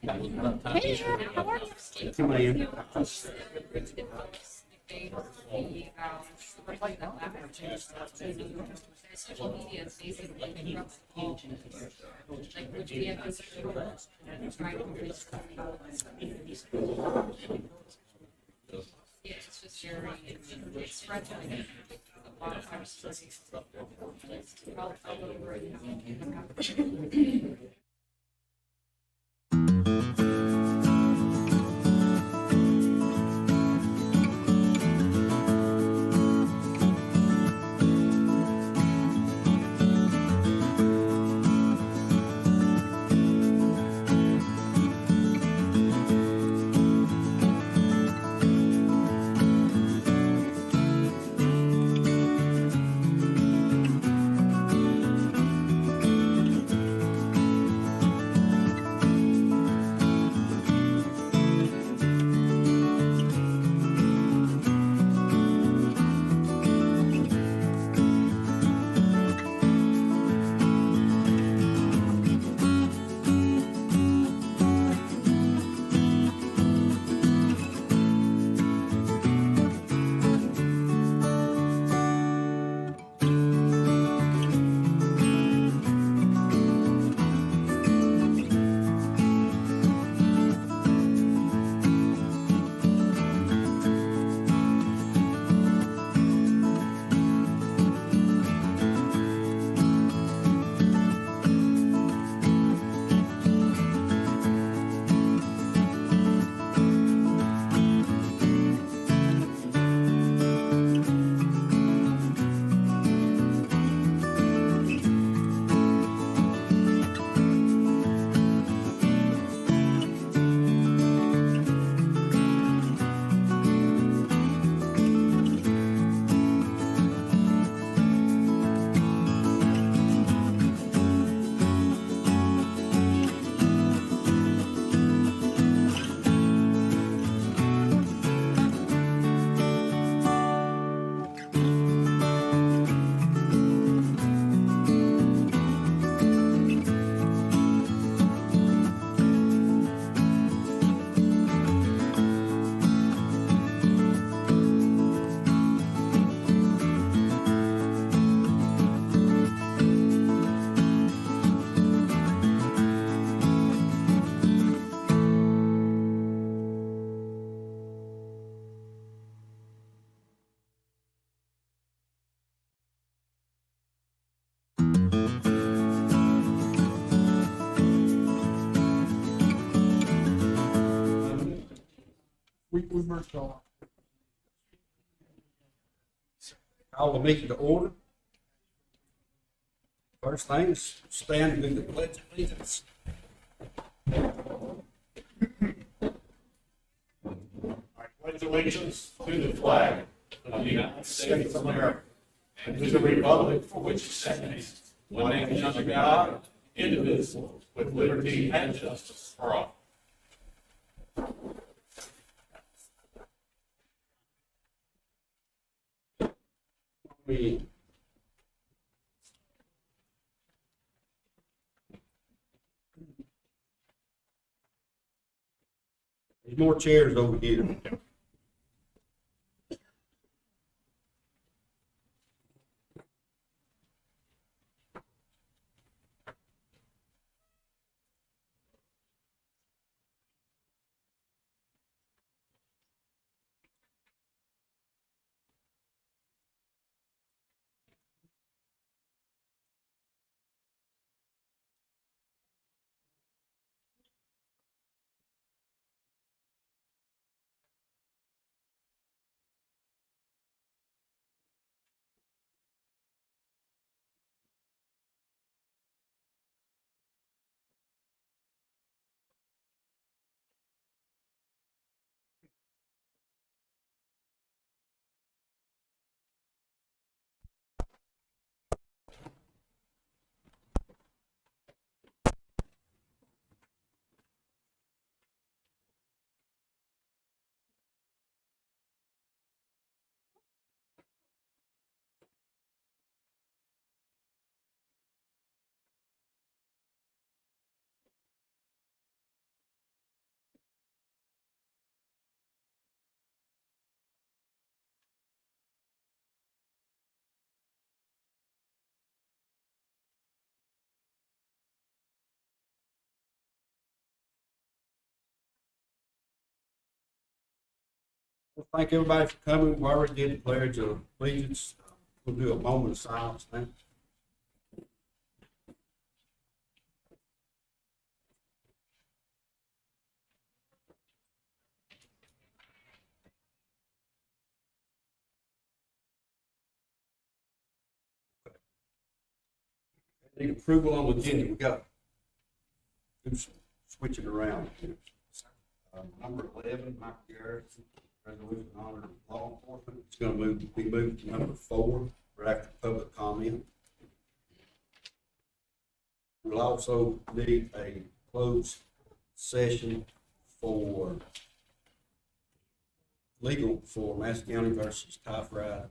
Hey, how are you? 2 million. Social media is basically like which we have to trying to yeah, it's just very it's spread like a lot of times We merged all. Call the meeting to order. First thing is stand and do the pledge of allegiance. I pledge allegiance to the flag of the United States of America and to the republic for which it stands, one nation under God, indivisible, with liberty and justice for all. We There's more chairs over here. Well, thank everybody for coming. We already did the pledge of allegiance. We'll do a moment of silence now. Need approval on the agenda. We got do some switching around. Number 11, Michael Garrison, resolution honoring law enforcement. It's going to be moved to number 4 right after public comment. We'll also need a closed session for legal for Madison County versus Typewriter,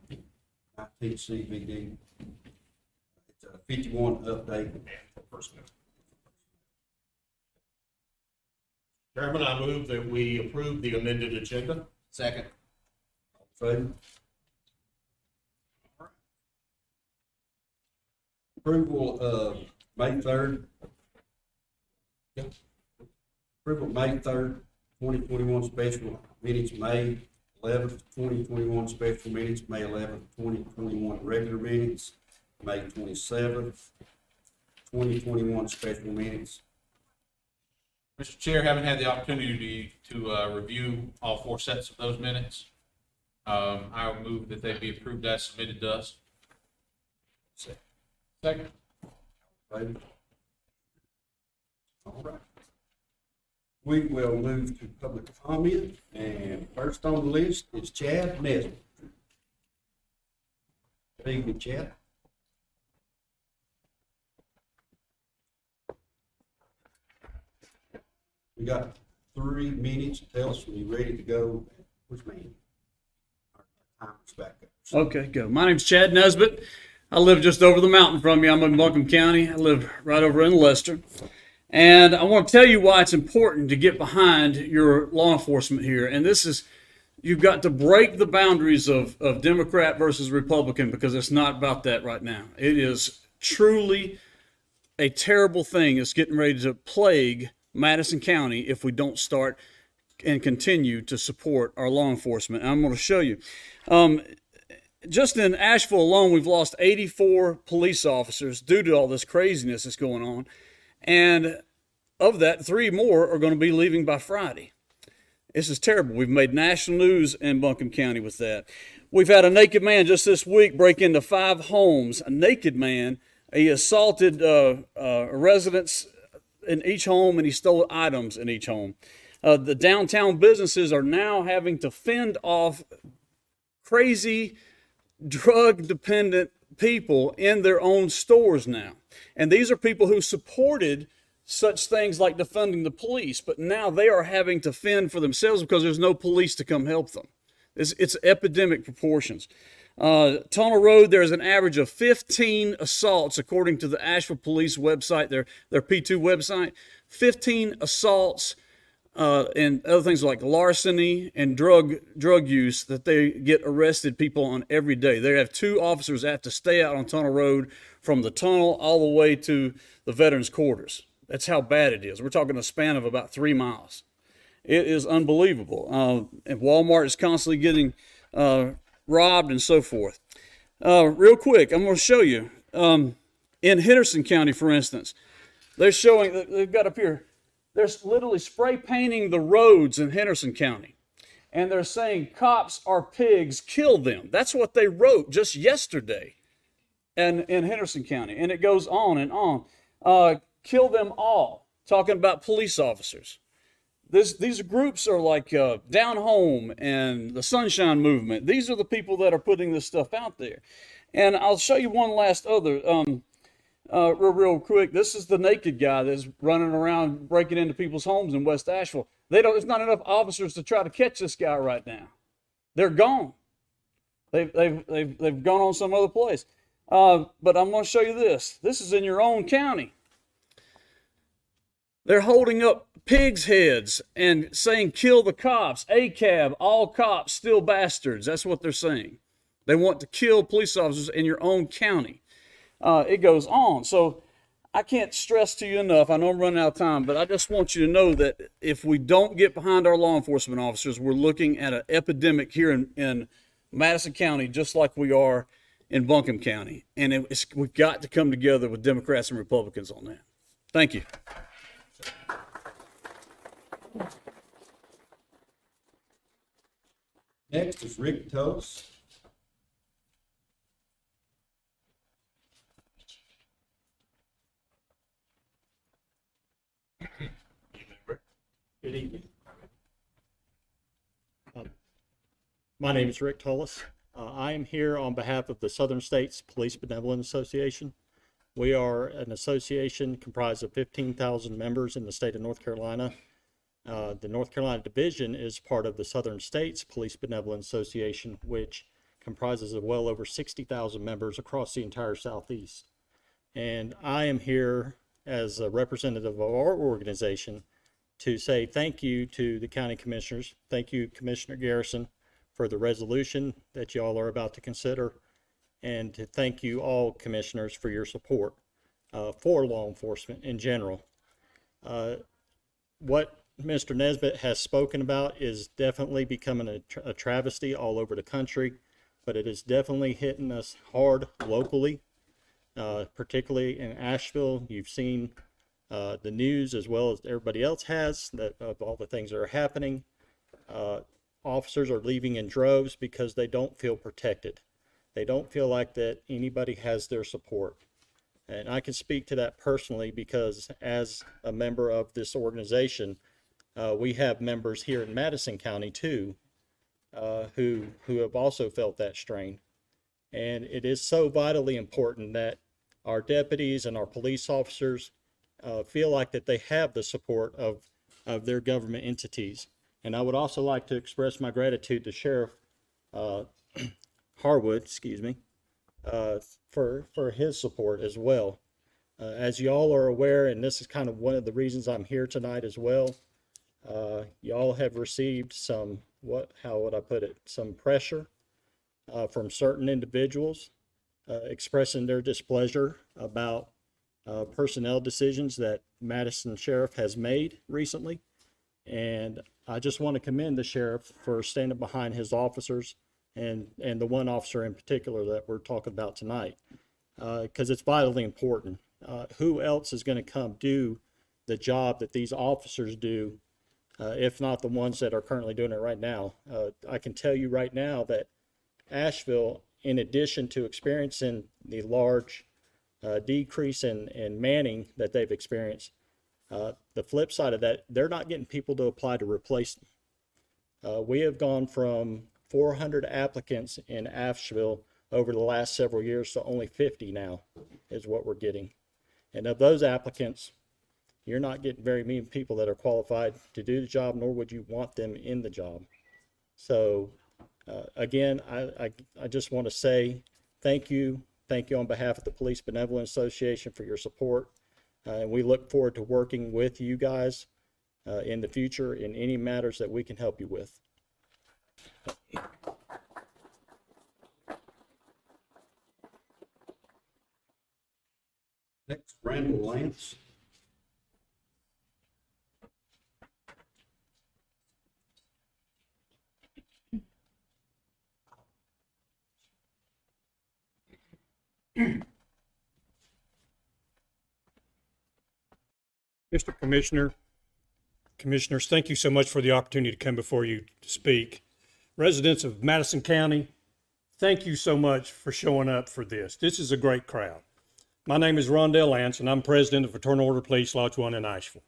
19 CVD. It's a 51 update for personnel. Chairman, I move that we approve the amended agenda. Second. All in favor? Approval of May 3rd. Approval of May 3rd, 2021 special minutes, May 11th, 2021 special minutes, May 11th, 2021 regular minutes, May 27th, 2021 special minutes. Mr. Chair, haven't had the opportunity to review all 4 sets of those minutes. I will move that they be approved as submitted to us. Second. Favor? All right. We will move to public comment, and first on the list is Chad Nesbitt. Good evening, Chad. We got 3 minutes. Tell us when you're ready to go. Which meeting? Our timer's back up. Okay, go. My name's Chad Nesbitt. I live just over the mountain from you. I'm in Buncombe County. I live right over in Leicester. And I want to tell you why it's important to get behind your law enforcement here. And this is, you've got to break the boundaries of Democrat versus Republican, because it's not about that right now. It is truly a terrible thing that's getting ready to plague Madison County if we don't start and continue to support our law enforcement. And I'm going to show you. Just in Asheville alone, we've lost 84 police officers due to all this craziness that's going on. And of that, 3 more are going to be leaving by Friday. This is terrible. We've made national news in Buncombe County with that. We've had a naked man just this week break into 5 homes. A naked man. He assaulted residents in each home, and he stole items in each home. The downtown businesses are now having to fend off crazy drug-dependent people in their own stores now. And these are people who supported such things like defunding the police, but now they are having to fend for themselves because there's no police to come help them. It's epidemic proportions. Tunnel Road, there's an average of 15 assaults, according to the Asheville Police website, their P2 website. 15 assaults and other things like larceny and drug use that they get arrested people on every day. They have 2 officers that have to stay out on Tunnel Road from the tunnel all the way to the veterans' quarters. That's how bad it is. We're talking a span of about 3 miles. It is unbelievable. And Walmart is constantly getting robbed and so forth. Real quick, I'm going to show you. In Henderson County, for instance, they're showing, they've got up here, they're literally spray painting the roads in Henderson County. And they're saying cops are pigs, kill them. That's what they wrote just yesterday in Henderson County. And it goes on and on. Kill them all, talking about police officers. These groups are like Down Home and the Sunshine Movement. These are the people that are putting this stuff out there. And I'll show you one last other, real quick. This is the naked guy that's running around breaking into people's homes in West Asheville. There's not enough officers to try to catch this guy right now. They're gone. They've gone on some other place. But I'm going to show you this. This is in your own county. They're holding up pigs' heads and saying, kill the cops, ACAB, all cops, still bastards. That's what they're saying. They want to kill police officers in your own county. It goes on. So I can't stress to you enough, I know I'm running out of time, but I just want you to know that if we don't get behind our law enforcement officers, we're looking at an epidemic here in Madison County, just like we are in Buncombe County. And we've got to come together with Democrats and Republicans on that. Thank you. Next is Rick Toast. Good evening. My name is Rick Tullis. I am here on behalf of the Southern States Police Benevolent Association. We are an association comprised of 15,000 members in the state of North Carolina. The North Carolina division is part of the Southern States Police Benevolent Association, which comprises of well over 60,000 members across the entire Southeast. And I am here as a representative of our organization to say thank you to the county commissioners. Thank you, Commissioner Garrison, for the resolution that y'all are about to consider, and to thank you all commissioners for your support for law enforcement in general. What Mr. Nesbitt has spoken about is definitely becoming a travesty all over the country, but it is definitely hitting us hard locally, particularly in Asheville. You've seen the news as well as everybody else has of all the things that are happening. Officers are leaving in droves because they don't feel protected. They don't feel like that anybody has their support. And I can speak to that personally because as a member of this organization, we have members here in Madison County too, who have also felt that strain. And it is so vitally important that our deputies and our police officers feel like that they have the support of their government entities. And I would also like to express my gratitude to Sheriff Harwood, for his support as well. As y'all are aware, and this is kind of one of the reasons I'm here tonight as well, y'all have received some, how would I put it, some pressure from certain individuals expressing their displeasure about personnel decisions that Madison Sheriff has made recently. And I just want to commend the sheriff for standing behind his officers and the one officer in particular that we're talking about tonight, because it's vitally important. Who else is going to come do the job that these officers do, if not the ones that are currently doing it right now? I can tell you right now that Asheville, in addition to experiencing the large decrease in manning that they've experienced, the flip side of that, they're not getting people to apply to replace them. We have gone from 400 applicants in Asheville over the last several years to only 50 now is what we're getting. And of those applicants, you're not getting very many people that are qualified to do the job, nor would you want them in the job. So again, I just want to say thank you. Thank you on behalf of the Police Benevolent Association for your support. And we look forward to working with you guys in the future in any matters that we can help you with. Next, Randall Lance. Mr. Commissioners, thank you so much for the opportunity to come before you to speak. Residents of Madison County, thank you so much for showing up for this. This is a great crowd. My name is Rondell Lance, and I'm president of Fraternal Order Police Lodge 1 in Asheville.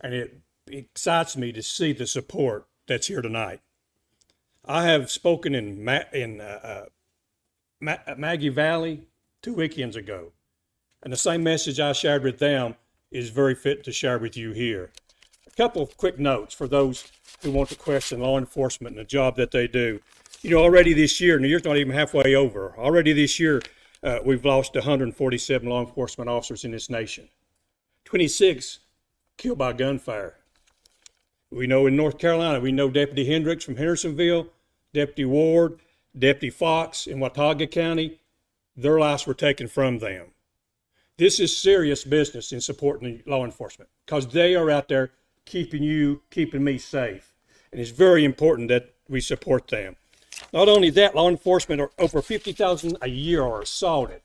And it excites me to see the support that's here tonight. I have spoken in Maggie Valley 2 weekends ago, and the same message I shared with them is very fit to share with you here. A couple of quick notes for those who want to question law enforcement and the job that they do. You know, already this year, and the year's not even halfway over, already this year, we've lost 147 law enforcement officers in this nation. 26 killed by gunfire. We know in North Carolina, we know Deputy Hendricks from Hendersonville, Deputy Ward, Deputy Fox in Watauga County, their lives were taken from them. This is serious business in supporting law enforcement because they are out there keeping me safe. And it's very important that we support them. Not only that, law enforcement are over 50,000 a year are assaulted.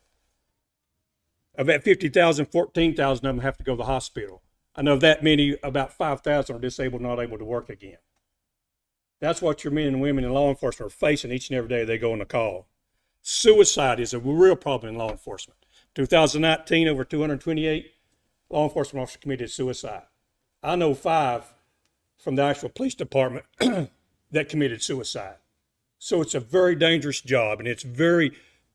Of that 50,000, 14,000 of them have to go to the hospital. I know that many, about 5,000 are disabled, not able to work again. That's what your men and women in law enforcement are facing each and every day they go on the call. Suicide is a real problem in law enforcement. 2019, over 228 law enforcement officers committed suicide. I know 5 from the actual police department that committed suicide. So it's a very dangerous job, and it's very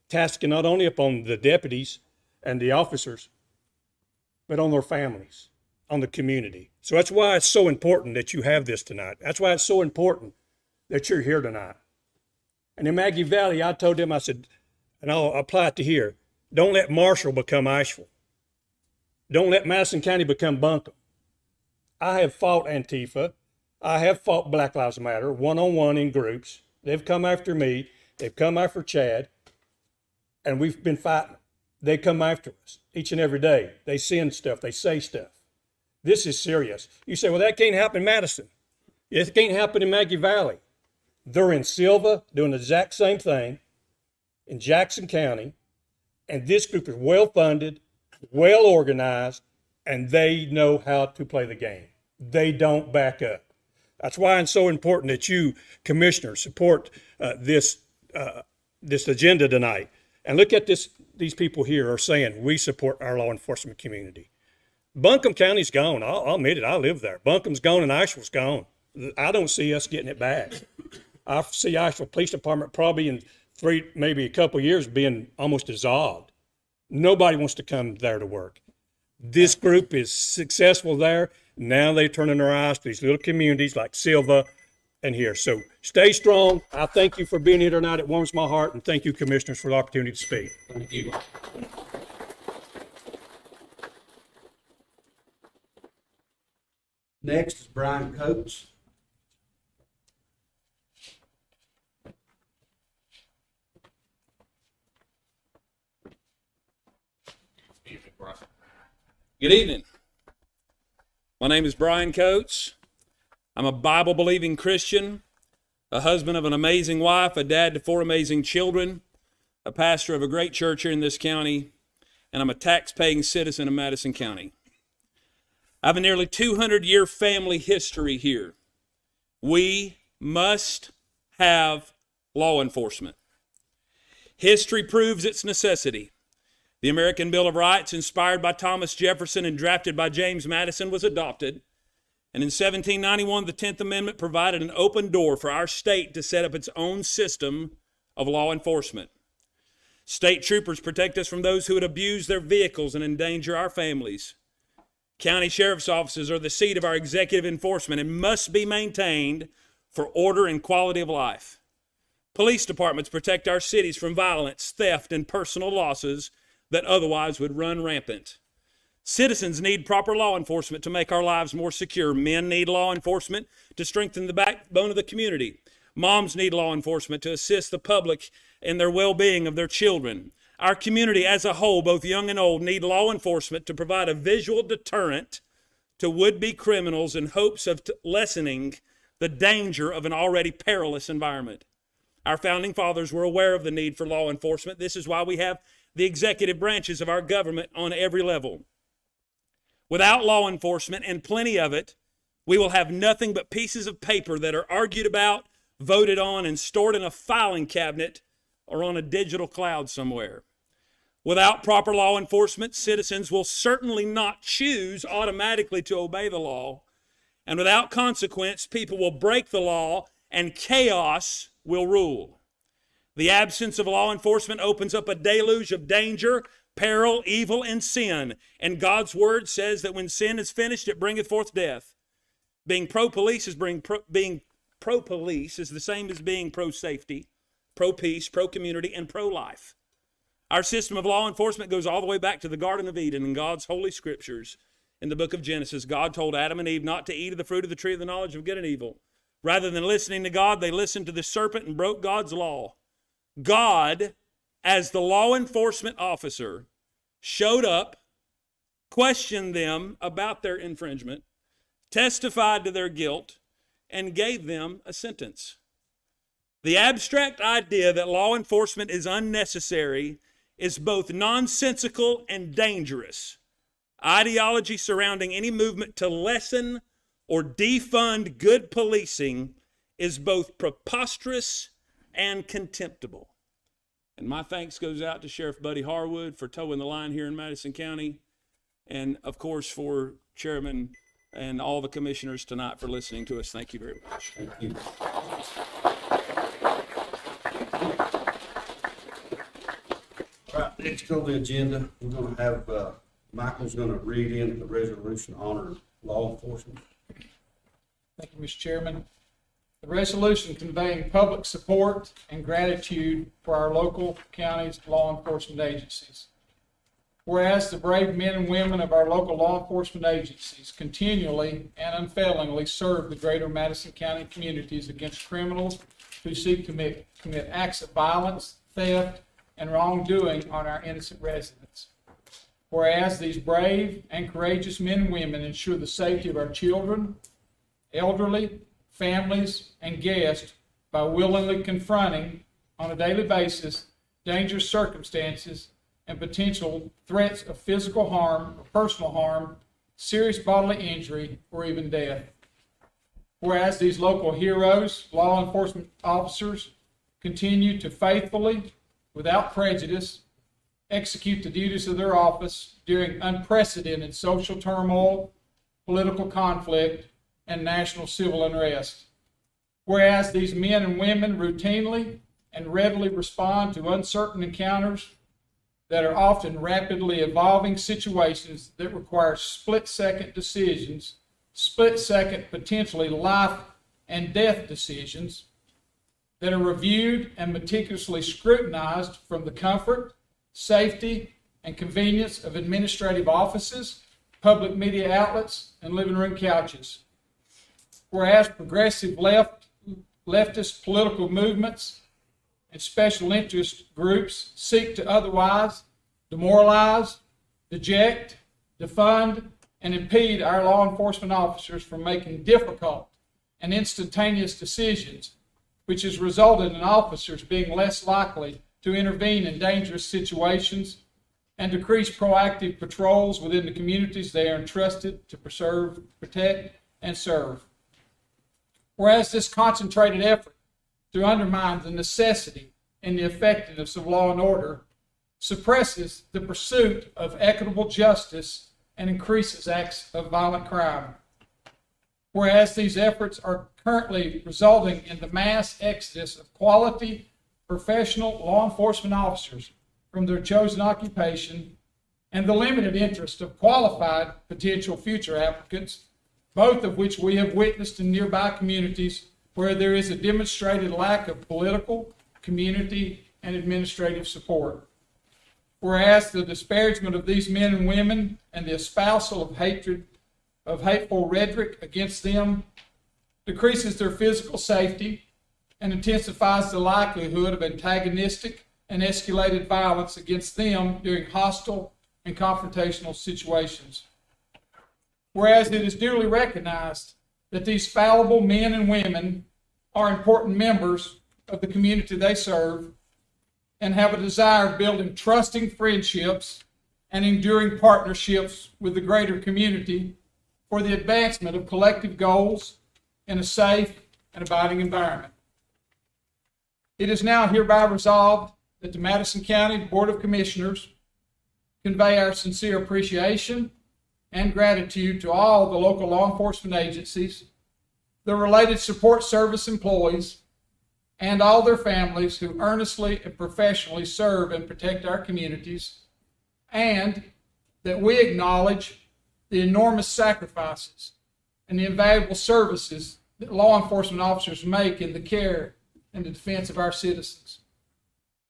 tasking not only upon the deputies and the officers, but on their families, on the community. So that's why it's so important that you have this tonight. That's why it's so important that you're here tonight. And in Maggie Valley, I told them, I said, and I'll apply it to here, don't let Marshall become Asheville. Don't let Madison County become Buncombe. I have fought Antifa. I have fought Black Lives Matter one-on-one in groups. They've come after me. They've come after Chad. And we've been fighting. They come after us each and every day. They send stuff. They say stuff. This is serious. You say, well, that can't happen in Madison. It can't happen in Maggie Valley. They're in Silva doing the exact same thing in Jackson County. And this group is well-funded, well-organized, and they know how to play the game. They don't back up. That's why it's so important that you, commissioners, support this agenda tonight. And look at this. These people here are saying we support our law enforcement community. Buncombe County's gone. I'll admit it. I live there. Buncombe's gone and Asheville's gone. I don't see us getting it back. I see Asheville Police Department probably in maybe a couple of years being almost dissolved. Nobody wants to come there to work. This group is successful there. Now they're turning their eyes to these little communities like Silva and here. So stay strong. I thank you for being here tonight. It warms my heart. And thank you, commissioners, for the opportunity to speak. Thank you. Next is Brian Coates. Good evening. My name is Brian Coates. I'm a Bible-believing Christian, a husband of an amazing wife, a dad to 4 amazing children, a pastor of a great church here in this county, and I'm a tax-paying citizen of Madison County. I have a nearly 200-year family history here. We must have law enforcement. History proves its necessity. The American Bill of Rights, inspired by Thomas Jefferson and drafted by James Madison, was adopted. And in 1791, the 10th Amendment provided an open door for our state to set up its own system of law enforcement. State troopers protect us from those who would abuse their vehicles and endanger our families. County sheriff's offices are the seat of our executive enforcement and must be maintained for order and quality of life. Police departments protect our cities from violence, theft, and personal losses that otherwise would run rampant. Citizens need proper law enforcement to make our lives more secure. Men need law enforcement to strengthen the backbone of the community. Moms need law enforcement to assist the public in their well-being of their children. Our community as a whole, both young and old, need law enforcement to provide a visual deterrent to would-be criminals in hopes of lessening the danger of an already perilous environment. Our founding fathers were aware of the need for law enforcement. This is why we have the executive branches of our government on every level. Without law enforcement, and plenty of it, we will have nothing but pieces of paper that are argued about, voted on, and stored in a filing cabinet or on a digital cloud somewhere. Without proper law enforcement, citizens will certainly not choose automatically to obey the law. And without consequence, people will break the law and chaos will rule. The absence of law enforcement opens up a deluge of danger, peril, evil, and sin. And God's word says that when sin is finished, it bringeth forth death. Being pro-police is being pro-police is the same as being pro-safety, pro-peace, pro-community, and pro-life. Our system of law enforcement goes all the way back to the Garden of Eden in God's holy scriptures. In the book of Genesis, God told Adam and Eve not to eat of the fruit of the tree of the knowledge of good and evil. Rather than listening to God, they listened to the serpent and broke God's law. God, as the law enforcement officer, showed up questioned them about their infringement, testified to their guilt, and gave them a sentence. The abstract idea that law enforcement is unnecessary is both nonsensical and dangerous. Ideology surrounding any movement to lessen or defund good policing is both preposterous and contemptible. And my thanks goes out to Sheriff Buddy Harwood for towing the line here in Madison County, and of course for Chairman and all the commissioners tonight for listening to us. Thank you very much. Thank you. All right, next on the agenda, we're gonna have, Michael's gonna read in the resolution honoring law enforcement. Thank you, Mr. Chairman. The resolution conveying public support and gratitude for our local county's law enforcement agencies. Whereas the brave men and women of our local law enforcement agencies continually and unfailingly serve the greater Madison County communities against criminals who seek to commit acts of violence, theft, and wrongdoing on our innocent residents. Whereas these brave and courageous men and women ensure the safety of our children, elderly, families, and guests by willingly confronting on a daily basis dangerous circumstances and potential threats of physical harm or personal harm, serious bodily injury, or even death. Whereas these local heroes, law enforcement officers, continue to faithfully, without prejudice, execute the duties of their office during unprecedented social turmoil, political conflict, and national civil unrest. Whereas these men and women routinely and readily respond to uncertain encounters that are often rapidly evolving situations that require split-second decisions, split-second potentially life and death decisions that are reviewed and meticulously scrutinized from the comfort, safety, and convenience of administrative offices, public media outlets, and living room couches. Whereas progressive leftist political movements and special interest groups seek to otherwise demoralize, deject, defund, and impede our law enforcement officers from making difficult and instantaneous decisions, which has resulted in officers being less likely to intervene in dangerous situations and decrease proactive patrols within the communities they are entrusted to preserve, protect, and serve. Whereas this concentrated effort to undermine the necessity and the effectiveness of law and order suppresses the pursuit of equitable justice and increases acts of violent crime. Whereas these efforts are currently resulting in the mass exodus of quality, professional law enforcement officers from their chosen occupation and the limited interest of qualified potential future applicants, both of which we have witnessed in nearby communities where there is a demonstrated lack of political, community, and administrative support. Whereas the disparagement of these men and women and the espousal of hateful rhetoric against them decreases their physical safety and intensifies the likelihood of antagonistic and escalated violence against them during hostile and confrontational situations. Whereas it is duly recognized that these fallible men and women are important members of the community they serve and have a desire of building trusting friendships and enduring partnerships with the greater community for the advancement of collective goals in a safe and abiding environment. It is now hereby resolved that the Madison County Board of Commissioners convey our sincere appreciation and gratitude to all the local law enforcement agencies, the related support service employees, and all their families who earnestly and professionally serve and protect our communities, and that we acknowledge the enormous sacrifices and the invaluable services that law enforcement officers make in the care and the defense of our citizens,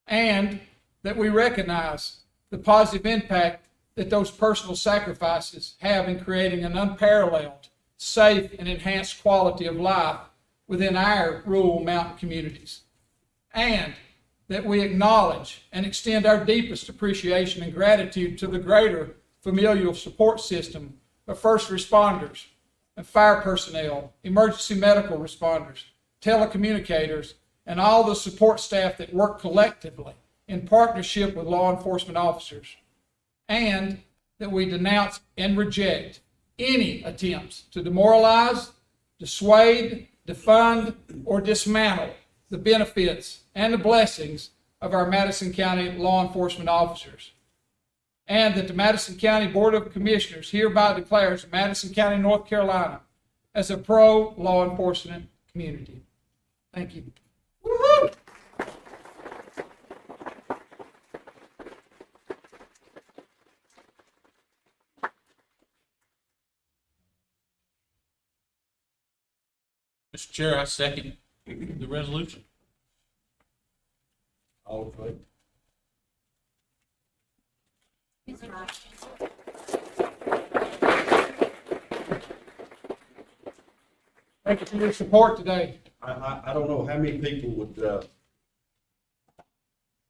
and that we recognize the positive impact that those personal sacrifices have in creating an unparalleled, safe, and enhanced quality of life within our rural mountain communities, and that we acknowledge and extend our deepest appreciation and gratitude to the greater familial support system of first responders and fire personnel, emergency medical responders, telecommunicators, and all the support staff that work collectively in partnership with law enforcement officers, and that we denounce and reject any attempts to demoralize, dissuade, defund, or dismantle the benefits and the blessings of our Madison County law enforcement officers. And that the Madison County Board of Commissioners hereby declares Madison County, North Carolina as a pro-law enforcement community. Thank you. Woo-hoo! Mr. Chair, I second the resolution. All in favor? Thank you for your support today. I don't know how many people would, do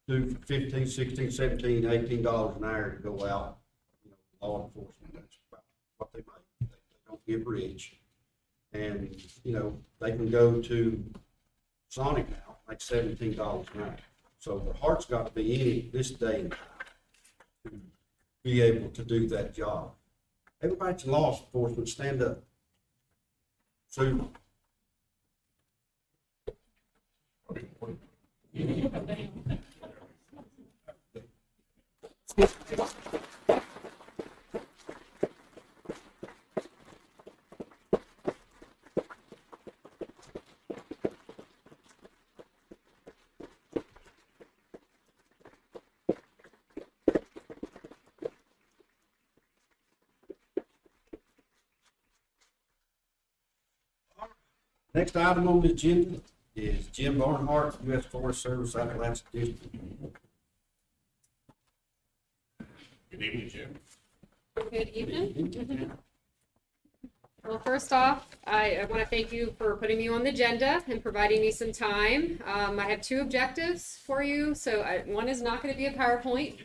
$15, $16, $17, $18 an hour to go out, law enforcement. That's about what they make. They don't get rich. And, they can go to Sonic now, like $17 an hour. So their heart's got to be in it this day and time to be able to do that job. Everybody in law enforcement, stand up. Sue. Next item on the agenda is Jim Barnhart, U.S. Forest Service, Appalachian District. Good evening, Jim. Good evening. Well, first off, I want to thank you for putting me on the agenda and providing me some time. I have two objectives for you. So one is not going to be a PowerPoint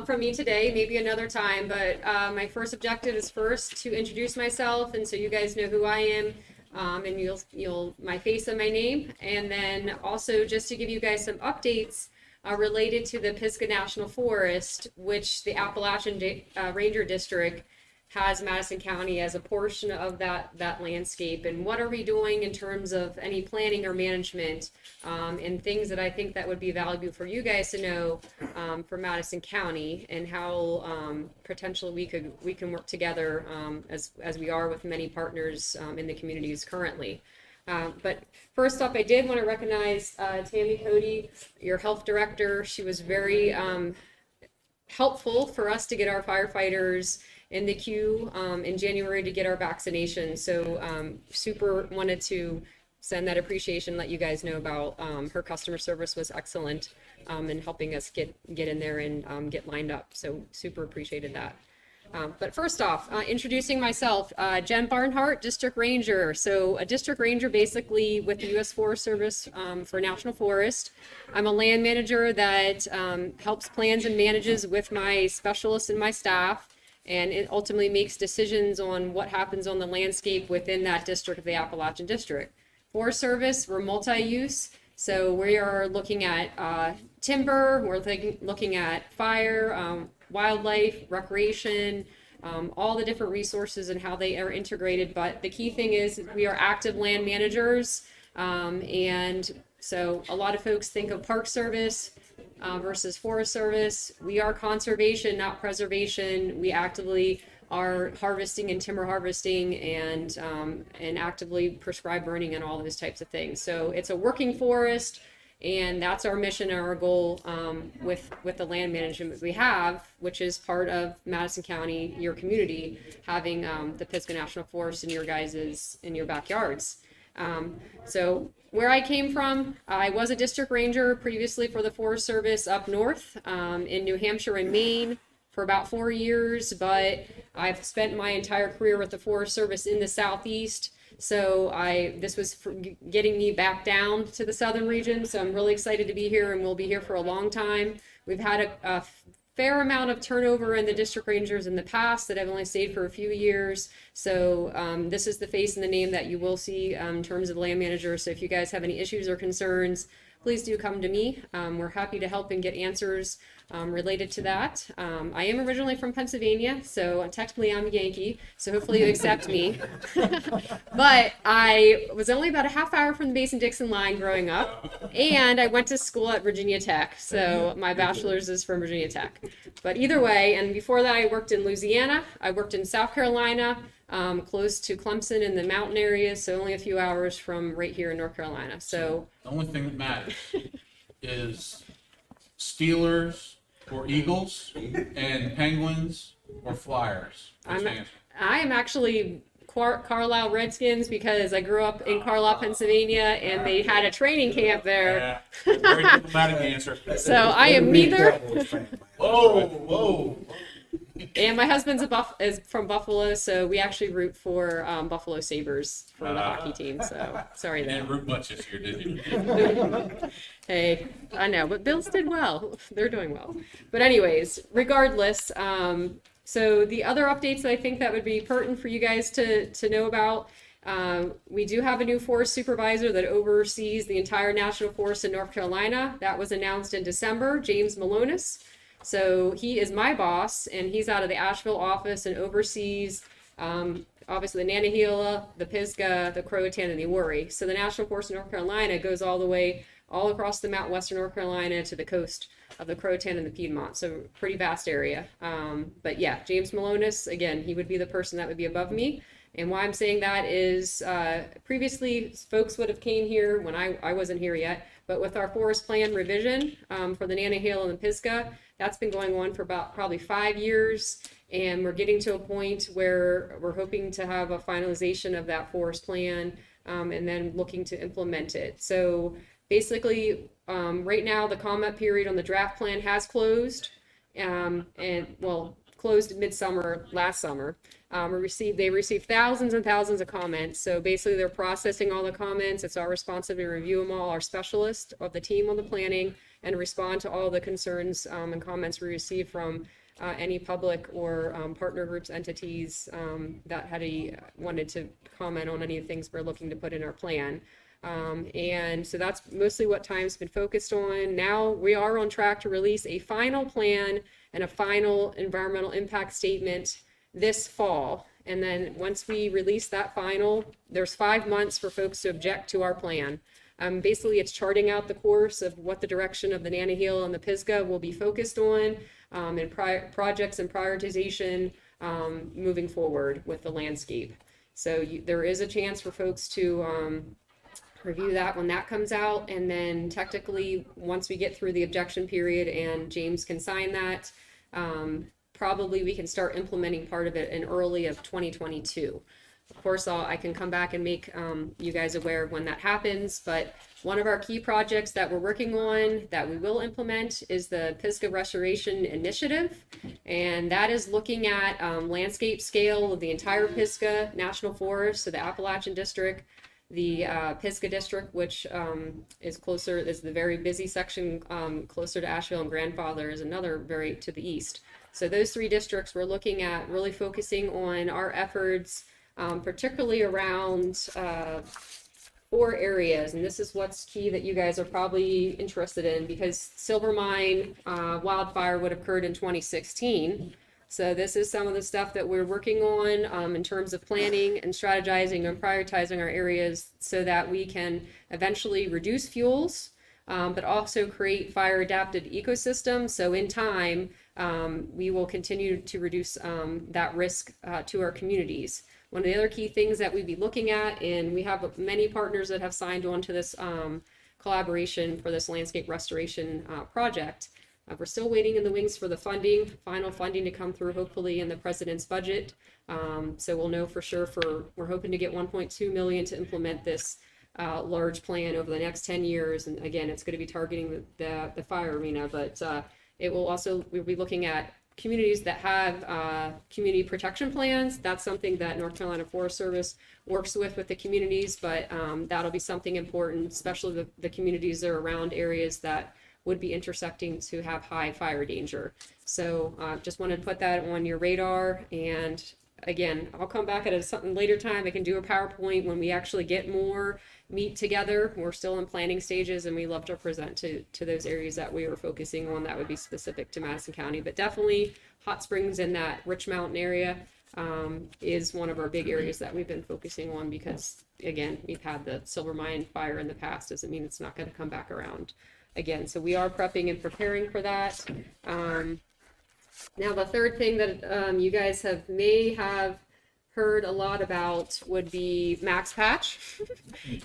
from me today, maybe another time, but my first objective is first to introduce myself, and so you guys know who I am. And you'll my face and my name, and then also just to give you guys some updates related to the Pisgah National Forest, which the Appalachian Ranger District has Madison County as a portion of that landscape, and what are we doing in terms of any planning or management, and things that I think that would be valuable for you guys to know for Madison County, and how potentially we can work together as we are with many partners in the communities currently. But first off, I did want to recognize Tammy Cody, your health director. She was very helpful for us to get our firefighters in the queue in January to get our vaccination. So super wanted to send that appreciation, let you guys know about her customer service was excellent in helping us get in there and get lined up. So super appreciated that. But first off, introducing myself, Jen Barnhart, District Ranger. So a District Ranger basically with the U.S. Forest Service for National Forest. I'm a land manager that helps plans and manages with my specialists and my staff, and it ultimately makes decisions on what happens on the landscape within that district of the Appalachian District. Forest Service, we're multi-use, so we are looking at timber, we're looking at fire, wildlife, recreation, all the different resources and how they are integrated. But the key thing is we are active land managers, and so a lot of folks think of Park Service versus Forest Service. We are conservation, not preservation. We actively are harvesting and timber harvesting and actively prescribe burning and all those types of things. So it's a working forest, and that's our mission and our goal with the land management we have, which is part of Madison County, your community, having the Pisgah National Forest in your backyards. So where I came from, I was a district ranger previously for the Forest Service up north in New Hampshire and Maine for about 4 years, but I've spent my entire career with the Forest Service in the Southeast. So this was for getting me back down to the southern region. So I'm really excited to be here, and we'll be here for a long time. We've had a fair amount of turnover in the district rangers in the past that have only stayed for a few years. So this is the face and the name that you will see in terms of land manager. So if you guys have any issues or concerns, please do come to me. We're happy to help and get answers related to that. I am originally from Pennsylvania, so technically I'm a Yankee, so hopefully you accept me. But I was only about a half hour from the Mason-Dixon line growing up, and I went to school at Virginia Tech, so my bachelor's is from Virginia Tech. But either way, and before that I worked in Louisiana, I worked in South Carolina, close to Clemson in the mountain areas, so only a few hours from right here in North Carolina. So The only thing that matters is Steelers or Eagles and Penguins or Flyers. Which answer? I am actually Carlisle Redskins because I grew up in Carlisle, Pennsylvania, and they had a training camp there. Yeah, very diplomatic answer. So I am neither. Whoa, whoa. And my husband's is from Buffalo, so we actually root for Buffalo Sabres for the hockey team. So sorry You there. didn't root much this year, did you? Hey, I know, but Bills did well. They're doing well. But anyways, regardless, so the other updates that I think that would be pertinent for you guys to know about, we do have a new forest supervisor that oversees the entire national forest in North Carolina. That was announced in December, James Malonis. So he is my boss, and he's out of the Asheville office and oversees obviously the Nantahala, the Pisgah, the Croatan, and the Ori. So the National Forest of North Carolina goes all the way all across the mountain western North Carolina to the coast of the Croatan and the Piedmont. So pretty vast area. But yeah, James Malonis, again, he would be the person that would be above me. And why I'm saying that is previously folks would have came here when I wasn't here yet, but with our forest plan revision for the Nantahala and the Pisgah, that's been going on for about probably 5 years. And we're getting to a point where we're hoping to have a finalization of that forest plan and then looking to implement it. So basically, right now, the comment period on the draft plan has closed closed midsummer last summer. They received thousands and thousands of comments. So basically they're processing all the comments. It's our responsibility to review them all, our specialists of the team on the planning, and respond to all the concerns and comments we receive from any public or partner groups, entities that wanted to comment on any of the things we're looking to put in our plan. And so that's mostly what time's been focused on. Now we are on track to release a final plan and a final environmental impact statement this fall. And then once we release that final, there's 5 months for folks to object to our plan. Basically, it's charting out the course of what the direction of the Nantahala and the Pisgah will be focused on, and projects and prioritization moving forward with the landscape. So there is a chance for folks to review that when that comes out, and then technically once we get through the objection period and James can sign that, probably we can start implementing part of it in early of 2022. Of course, I can come back and make you guys aware of when that happens, but one of our key projects that we're working on that we will implement is the Pisgah Restoration Initiative, and that is looking at landscape scale of the entire Pisgah National Forest, so the Appalachian District, the Pisgah District, which is the very busy section closer to Asheville, and Grandfather is another very to the east. So those 3 districts we're looking at really focusing on our efforts, particularly around 4 areas. And this is what's key that you guys are probably interested in, because Silver Mine wildfire would have occurred in 2016. So this is some of the stuff that we're working on in terms of planning and strategizing and prioritizing our areas so that we can eventually reduce fuels, but also create fire adapted ecosystems. So in time, we will continue to reduce that risk to our communities. One of the other key things that we'd be looking at, and we have many partners that have signed on to this collaboration for this landscape restoration project. We're still waiting in the wings for the final funding to come through, hopefully in the president's budget. So we'll know for sure we're hoping to get 1.2 million to implement this large plan over the next 10 years. And again, it's going to be targeting the fire arena, but we'll be looking at communities that have community protection plans. That's something that North Carolina Forest Service works with the communities, but that'll be something important, especially the communities that are around areas that would be intersecting to have high fire danger. So just wanted to put that on your radar. And again, I'll come back at something later time. I can do a PowerPoint when we actually get more meet together. We're still in planning stages, and we love to present to those areas that we were focusing on that would be specific to Madison County. But definitely Hot Springs in that Rich Mountain area is one of our big areas that we've been focusing on because, again, we've had the Silver Mine fire in the past. Doesn't mean it's not going to come back around again. So we are prepping and preparing for that. Now, the third thing that you guys may have heard a lot about would be Max Patch.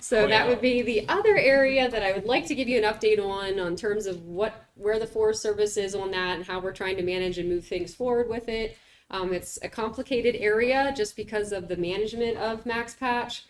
So that would be the other area that I would like to give you an update on terms of where the Forest Service is on that and how we're trying to manage and move things forward with it. It's a complicated area just because of the management of Max Patch.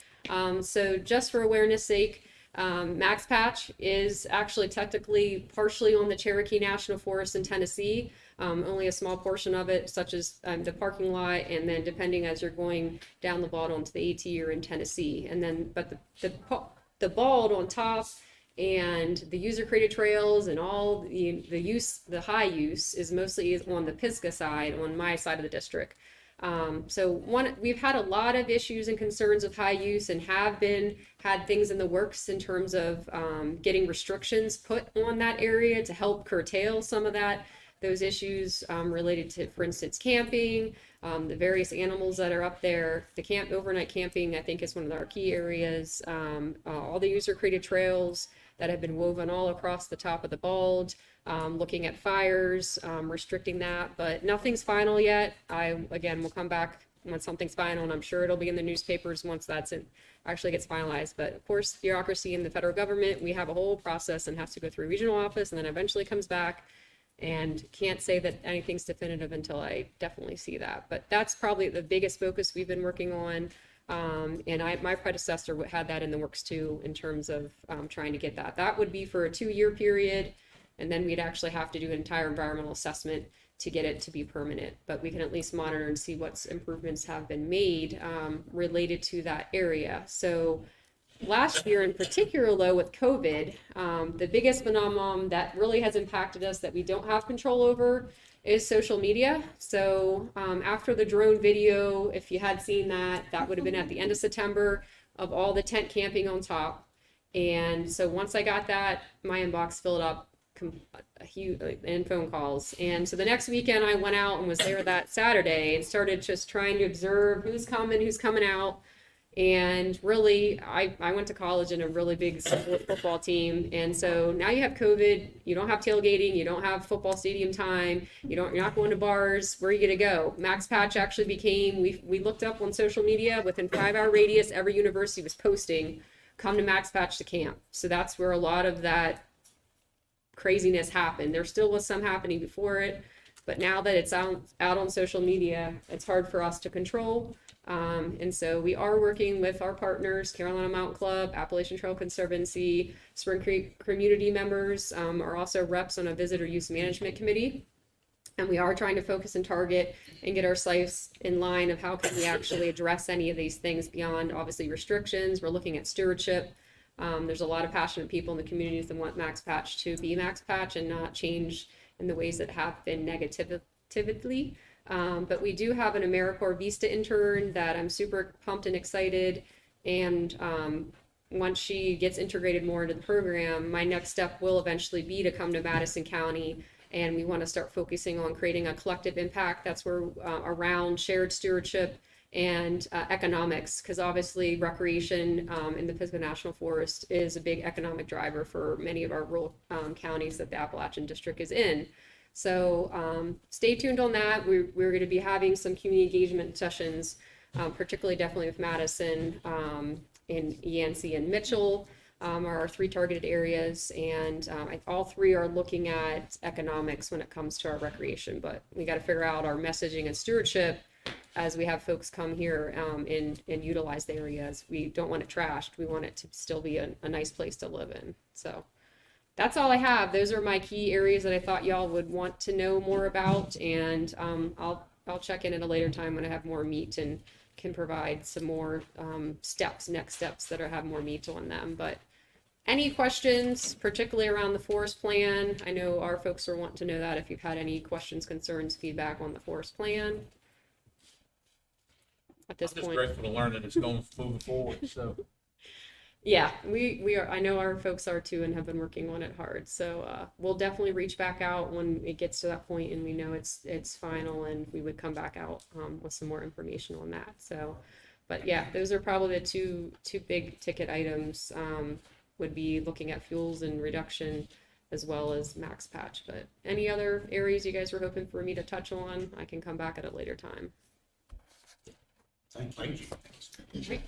So just for awareness sake, Max Patch is actually technically partially on the Cherokee National Forest in Tennessee. Only a small portion of it, such as the parking lot, and then depending as you're going down the bald onto the AT, you're in Tennessee. And then, but the bald on top and the user created trails and all the high use is mostly on the Pisgah side, on my side of the district. So we've had a lot of issues and concerns of high use and had things in the works in terms of getting restrictions put on that area to help curtail some of those issues related to, for instance, camping, the various animals that are up there. The overnight camping, I think, is one of our key areas. All the user created trails that have been woven all across the top of the bald, looking at fires, restricting that, but nothing's final yet. We'll come back when something's final, and I'm sure it'll be in the newspapers once actually gets finalized. But of course, bureaucracy in the federal government, we have a whole process and has to go through regional office and then eventually comes back. And can't say that anything's definitive until I definitely see that. But that's probably the biggest focus we've been working on. And my predecessor had that in the works too, in terms of trying to get that. That would be for a 2-year period. And then we'd actually have to do an entire environmental assessment to get it to be permanent. But we can at least monitor and see what improvements have been made related to that area. So last year in particular, though, with COVID, the biggest phenomenon that really has impacted us that we don't have control over is social media. So after the drone video, if you had seen that would have been at the end of September of all the tent camping on top. And so once I got that, my inbox filled up and phone calls. And so the next weekend I went out and was there that Saturday and started just trying to observe who's coming out. And really, I went to college in a really big football team. And so now you have COVID, you don't have tailgating, you don't have football stadium time, you're not going to bars. Where are you going to go? Max Patch actually became, we looked up on social media, within 5-hour radius, every university was posting, come to Max Patch to camp. So that's where a lot of that craziness happened. There still was some happening before it, but now that it's out on social media, it's hard for us to control. And so we are working with our partners, Carolina Mountain Club, Appalachian Trail Conservancy, Spring Creek community members, are also reps on a visitor use management committee. And we are trying to focus and target and get our sites in line of how can we actually address any of these things beyond obviously restrictions. We're looking at stewardship. There's a lot of passionate people in the communities that want Max Patch to be Max Patch and not change in the ways that have been negatively. But we do have an AmeriCorps Vista intern that I'm super pumped and excited. And once she gets integrated more into the program, my next step will eventually be to come to Madison County. And we want to start focusing on creating a collective impact. That's where around shared stewardship and economics, because obviously recreation in the Pisgah National Forest is a big economic driver for many of our rural counties that the Appalachian District is in. So stay tuned on that. We're going to be having some community engagement sessions, particularly definitely with Madison, in Yancey and Mitchell are our 3 targeted areas. And all 3 are looking at economics when it comes to our recreation. But we got to figure out our messaging and stewardship as we have folks come here and utilize the areas. We don't want it trashed. We want it to still be a nice place to live in. So that's all I have. Those are my key areas that I thought y'all would want to know more about, and I'll check in at a later time when I have more meat and can provide some more next steps that have more meat on them. But any questions, particularly around the forest plan? I know our folks are wanting to know that if you've had any questions, concerns, feedback on the forest plan at this I'm just point. grateful to learn that it's going moving forward, so. Yeah, we are, I know our folks are too and have been working on it hard. So we'll definitely reach back out when it gets to that point and we know it's final, and we would come back out with some more information on that. So, but yeah, those are probably the two big ticket items, would be looking at fuels and reduction as well as max patch. But any other areas you guys were hoping for me to touch on, I can come back at a later time. Thank you.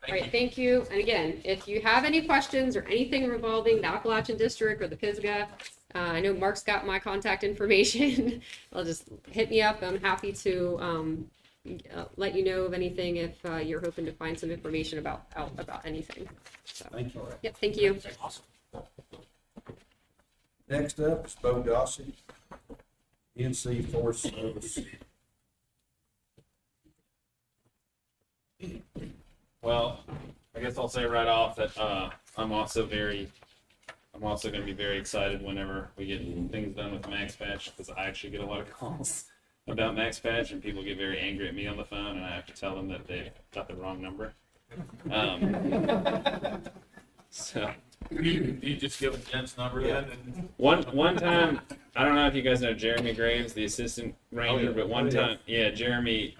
All right, thank you. And again, if you have any questions or anything revolving the Appalachian District or the Pisgah, I know Mark's got my contact information. I'll just hit me up. I'm happy to let you know of anything if you're hoping to find some information about anything. So, Thank you. yep, thank you. Next up is Bo Gossett, NC Forest Service. Well, I guess I'll say right off that I'm also going to be very excited whenever we get things done with Max Patch, because I actually get a lot of calls about Max Patch and people get very angry at me on the phone, and I have to tell them that they've got the wrong number. So You just give a Jen's number then? And one time, I don't know if you guys know Jeremy Graves, the assistant ranger, but one time, yeah, Jeremy,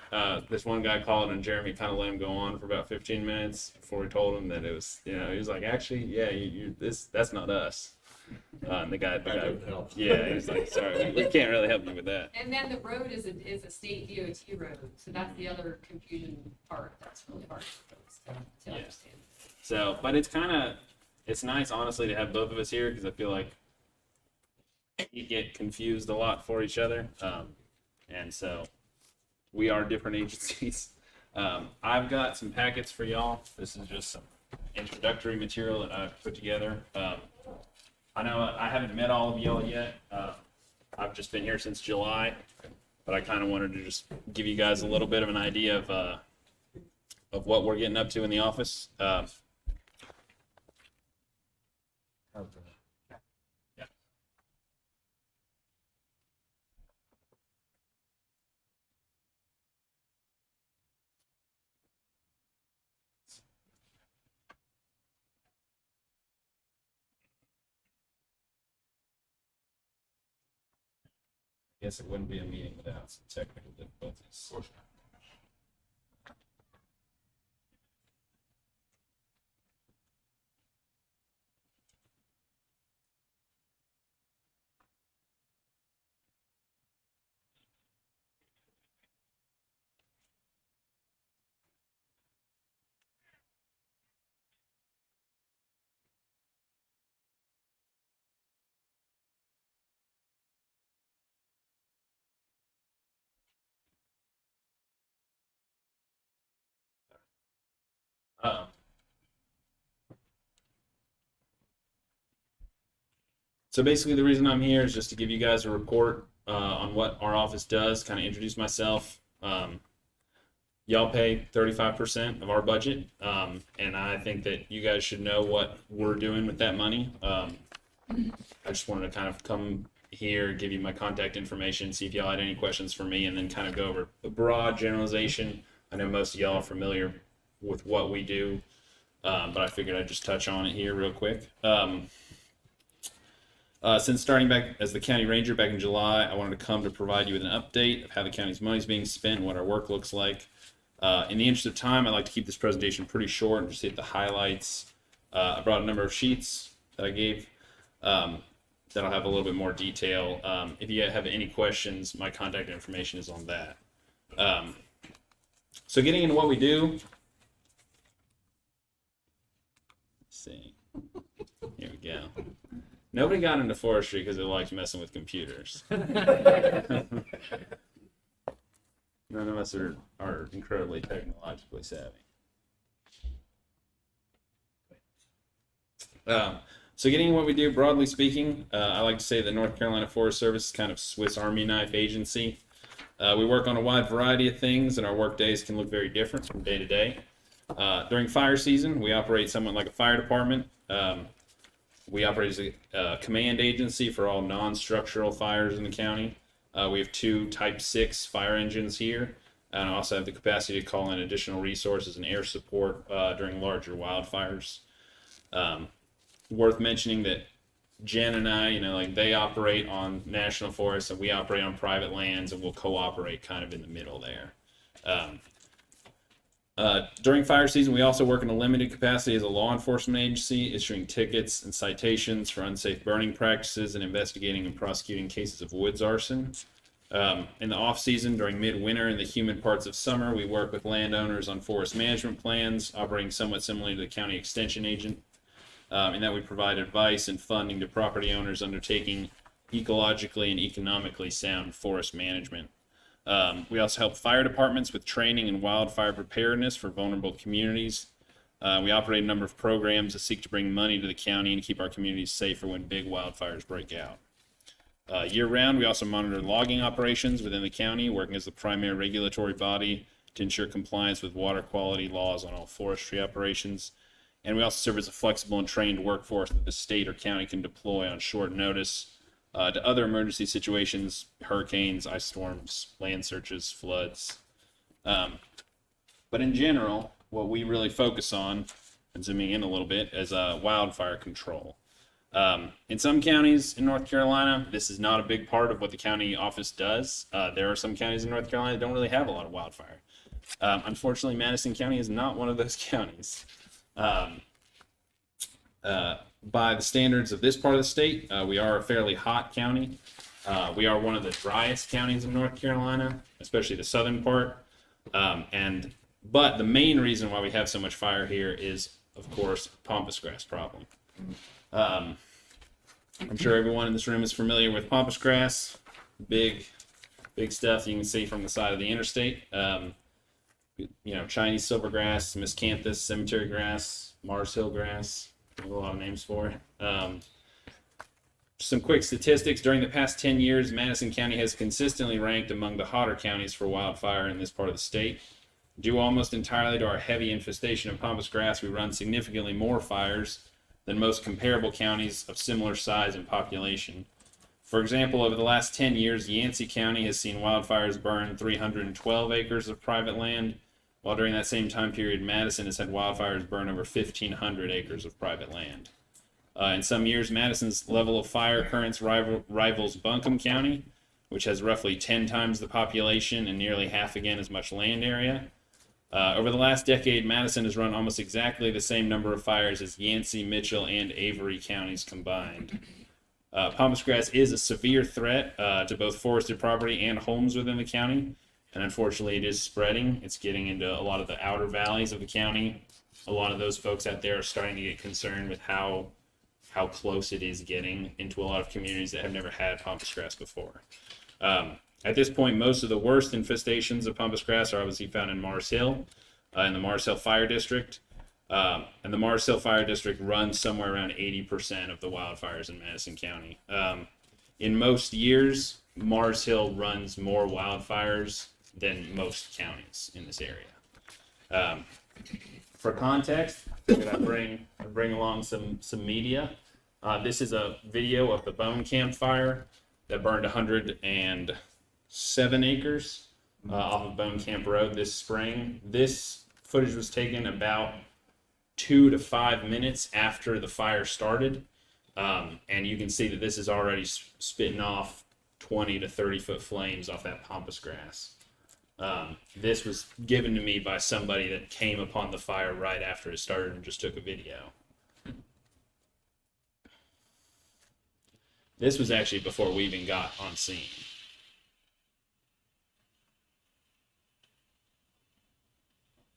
this one guy called and Jeremy kind of let him go on for about 15 minutes before we told him that it was, he was like, actually, yeah, that's not us. And the guy, yeah, he was like, sorry, we can't really help you with that. And then the road is a state DOT road, so that's the other confusion part. That's really hard for folks to understand. So, but it's nice, honestly, to have both of us here, because I feel like you get confused a lot for each other. And so we are different agencies. I've got some packets for y'all. This is just some introductory material that I've put together. I know I haven't met all of y'all yet. I've just been here since July, but I kind of wanted to just give you guys a little bit of an idea of what we're getting up to in the office. Guess it wouldn't be a meeting without some technical difficulties. So basically the reason I'm here is just to give you guys a report on what our office does, kind of introduce myself. Y'all pay 35% of our budget, and I think that you guys should know what we're doing with that money. I just wanted to kind of come here, give you my contact information, see if y'all had any questions for me, and then kind of go over a broad generalization. I know most of y'all are familiar with what we do, but I figured I'd just touch on it here real quick. Since starting back as the county ranger back in July, I wanted to come to provide you with an update of how the county's money is being spent and what our work looks like. In the interest of time, I'd like to keep this presentation pretty short and just hit the highlights. I brought a number of sheets that I gave that'll have a little bit more detail. If you have any questions, my contact information is on that. So getting into what we do. Let's see. Here we go. Nobody got into forestry because they liked messing with computers. None of us are incredibly technologically savvy. So getting what we do, broadly speaking, I like to say the North Carolina Forest Service is kind of Swiss Army knife agency. We work on a wide variety of things, and our work days can look very different from day to day. During fire season, we operate somewhat like a fire department. We operate as a command agency for all non-structural fires in the county. We have 2 Type 6 fire engines here, and also have the capacity to call in additional resources and air support during larger wildfires. Worth mentioning that Jen and I, like they operate on national forests and we operate on private lands, and we'll cooperate kind of in the middle there. During fire season, we also work in a limited capacity as a law enforcement agency, issuing tickets and citations for unsafe burning practices and investigating and prosecuting cases of woods arson. In the off season, during midwinter and the humid parts of summer, we work with landowners on forest management plans, operating somewhat similarly to the county extension agent, in that we provide advice and funding to property owners undertaking ecologically and economically sound forest management. We also help fire departments with training and wildfire preparedness for vulnerable communities. We operate a number of programs that seek to bring money to the county and keep our communities safer when big wildfires break out. Year-round, we also monitor logging operations within the county, working as the primary regulatory body to ensure compliance with water quality laws on all forestry operations. And we also serve as a flexible and trained workforce that the state or county can deploy on short notice to other emergency situations, hurricanes, ice storms, land searches, floods. But in general, what we really focus on, and zooming in a little bit, is wildfire control. In some counties in North Carolina, this is not a big part of what the county office does. There are some counties in North Carolina that don't really have a lot of wildfire. Unfortunately, Madison County is not one of those counties. By the standards of this part of the state, we are a fairly hot county. We are one of the driest counties in North Carolina, especially the southern part. But the main reason why we have so much fire here is, of course, pampas grass problem. I'm sure everyone in this room is familiar with pampas grass. Big stuff you can see from the side of the interstate. Chinese silvergrass, miscanthus, cemetery grass, Mars Hill grass. A lot of names for it. Some quick statistics. During the past 10 years, Madison County has consistently ranked among the hotter counties for wildfire in this part of the state. Due almost entirely to our heavy infestation of pampas grass, we run significantly more fires than most comparable counties of similar size and population. For example, over the last 10 years, Yancey County has seen wildfires burn 312 acres of private land, while during that same time period, Madison has had wildfires burn over 1,500 acres of private land. In some years, Madison's level of fire occurrence rivals Buncombe County, which has roughly 10 times the population and nearly half again as much land area. Over the last decade, Madison has run almost exactly the same number of fires as Yancey, Mitchell, and Avery counties combined. Pampas grass is a severe threat to both forested property and homes within the county. And unfortunately, it is spreading. It's getting into a lot of the outer valleys of the county. A lot of those folks out there are starting to get concerned with how close it is getting into a lot of communities that have never had pampas grass before. At this point, most of the worst infestations of pampas grass are obviously found in Mars Hill, in the Mars Hill Fire District. And the Mars Hill Fire District runs somewhere around 80% of the wildfires in Madison County. In most years, Mars Hill runs more wildfires than most counties in this area. For context, I bring along some media. This is a video of the Bone Camp fire that burned 107 acres off of Bone Camp Road this spring. This footage was taken about 2 to 5 minutes after the fire started, and you can see that this is already spitting off 20 to 30 foot flames off that pampas grass. This was given to me by somebody that came upon the fire right after it started and just took a video. This was actually before we even got on scene.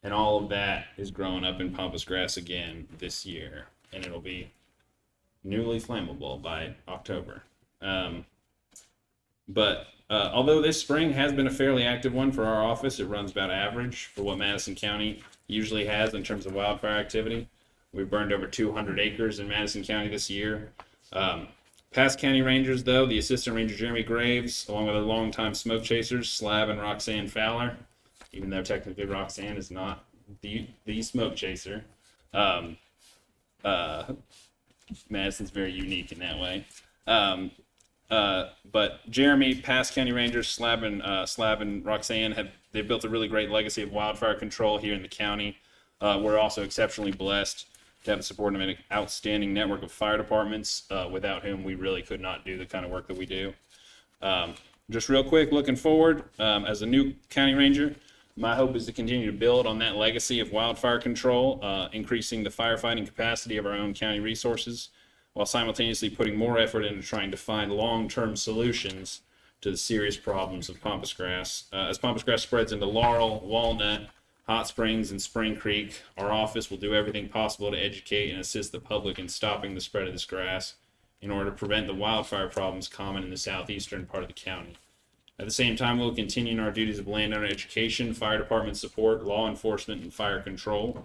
And all of that is growing up in pampas grass again this year, and it'll be newly flammable by October. But although this spring has been a fairly active one for our office, it runs about average for what Madison County usually has in terms of wildfire activity. We've burned over 200 acres in Madison County this year. Past county rangers, though, the Assistant Ranger Jeremy Graves, along with our longtime smoke chasers, Slab and Roxanne Fowler, even though technically Roxanne is not the smoke chaser, Madison's very unique in that way. But Jeremy, past county rangers, Slab and Roxanne they've built a really great legacy of wildfire control here in the county. We're also exceptionally blessed to have the support of an outstanding network of fire departments, without whom we really could not do the kind of work that we do. Just real quick, looking forward, as a new county ranger, my hope is to continue to build on that legacy of wildfire control, increasing the firefighting capacity of our own county resources, while simultaneously putting more effort into trying to find long-term solutions to the serious problems of pampas grass. As pampas grass spreads into Laurel, Walnut, Hot Springs, and Spring Creek, our office will do everything possible to educate and assist the public in stopping the spread of this grass in order to prevent the wildfire problems common in the southeastern part of the county. At the same time, we'll continue in our duties of landowner education, fire department support, law enforcement, and fire control.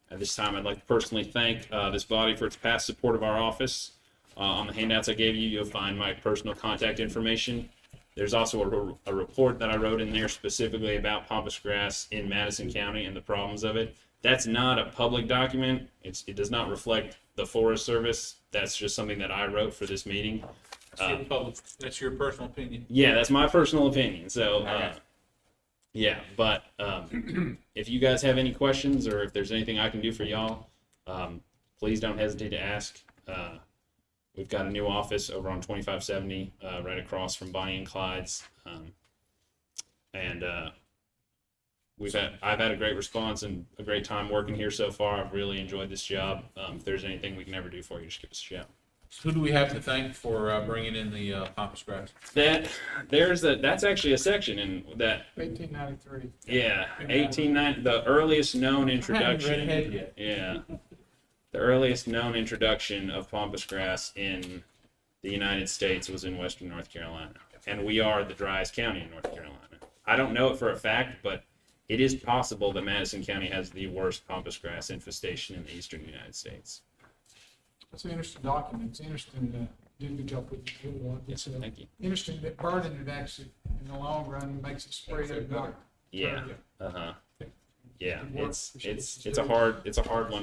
At this time, I'd like to personally thank this body for its past support of our office. On the handouts I gave you, you'll find my personal contact information. There's also a report that I wrote in there specifically about pampas grass in Madison County and the problems of it. That's not a public document. It does not reflect the Forest Service. That's just something that I wrote for this meeting. That's your personal opinion. Yeah, that's my personal opinion. So, yeah, but if you guys have any questions or if there's anything I can do for y'all, please don't hesitate to ask. We've got a new office over on 2570, right across from Bonnie and Clyde's, and I've had a great response and a great time working here so far. I've really enjoyed this job. If there's anything we can ever do for you, just give us a shout. Who do we have to thank for bringing in the pampas grass? That's actually a section in that. 1893. Yeah, 1890, the earliest known introduction. Yet. Yeah, the earliest known introduction of pampas grass in the United States was in Western North Carolina, and we are the driest county in North Carolina. I don't know it for a fact, but it is possible that Madison County has the worst pampas grass infestation in the eastern United States. It's an interesting document. It's interesting to do the job with the one. It's Thank you. interesting that burning it actually, in the long run, makes it spread and not. Yeah. Yeah. Good work. It's a hard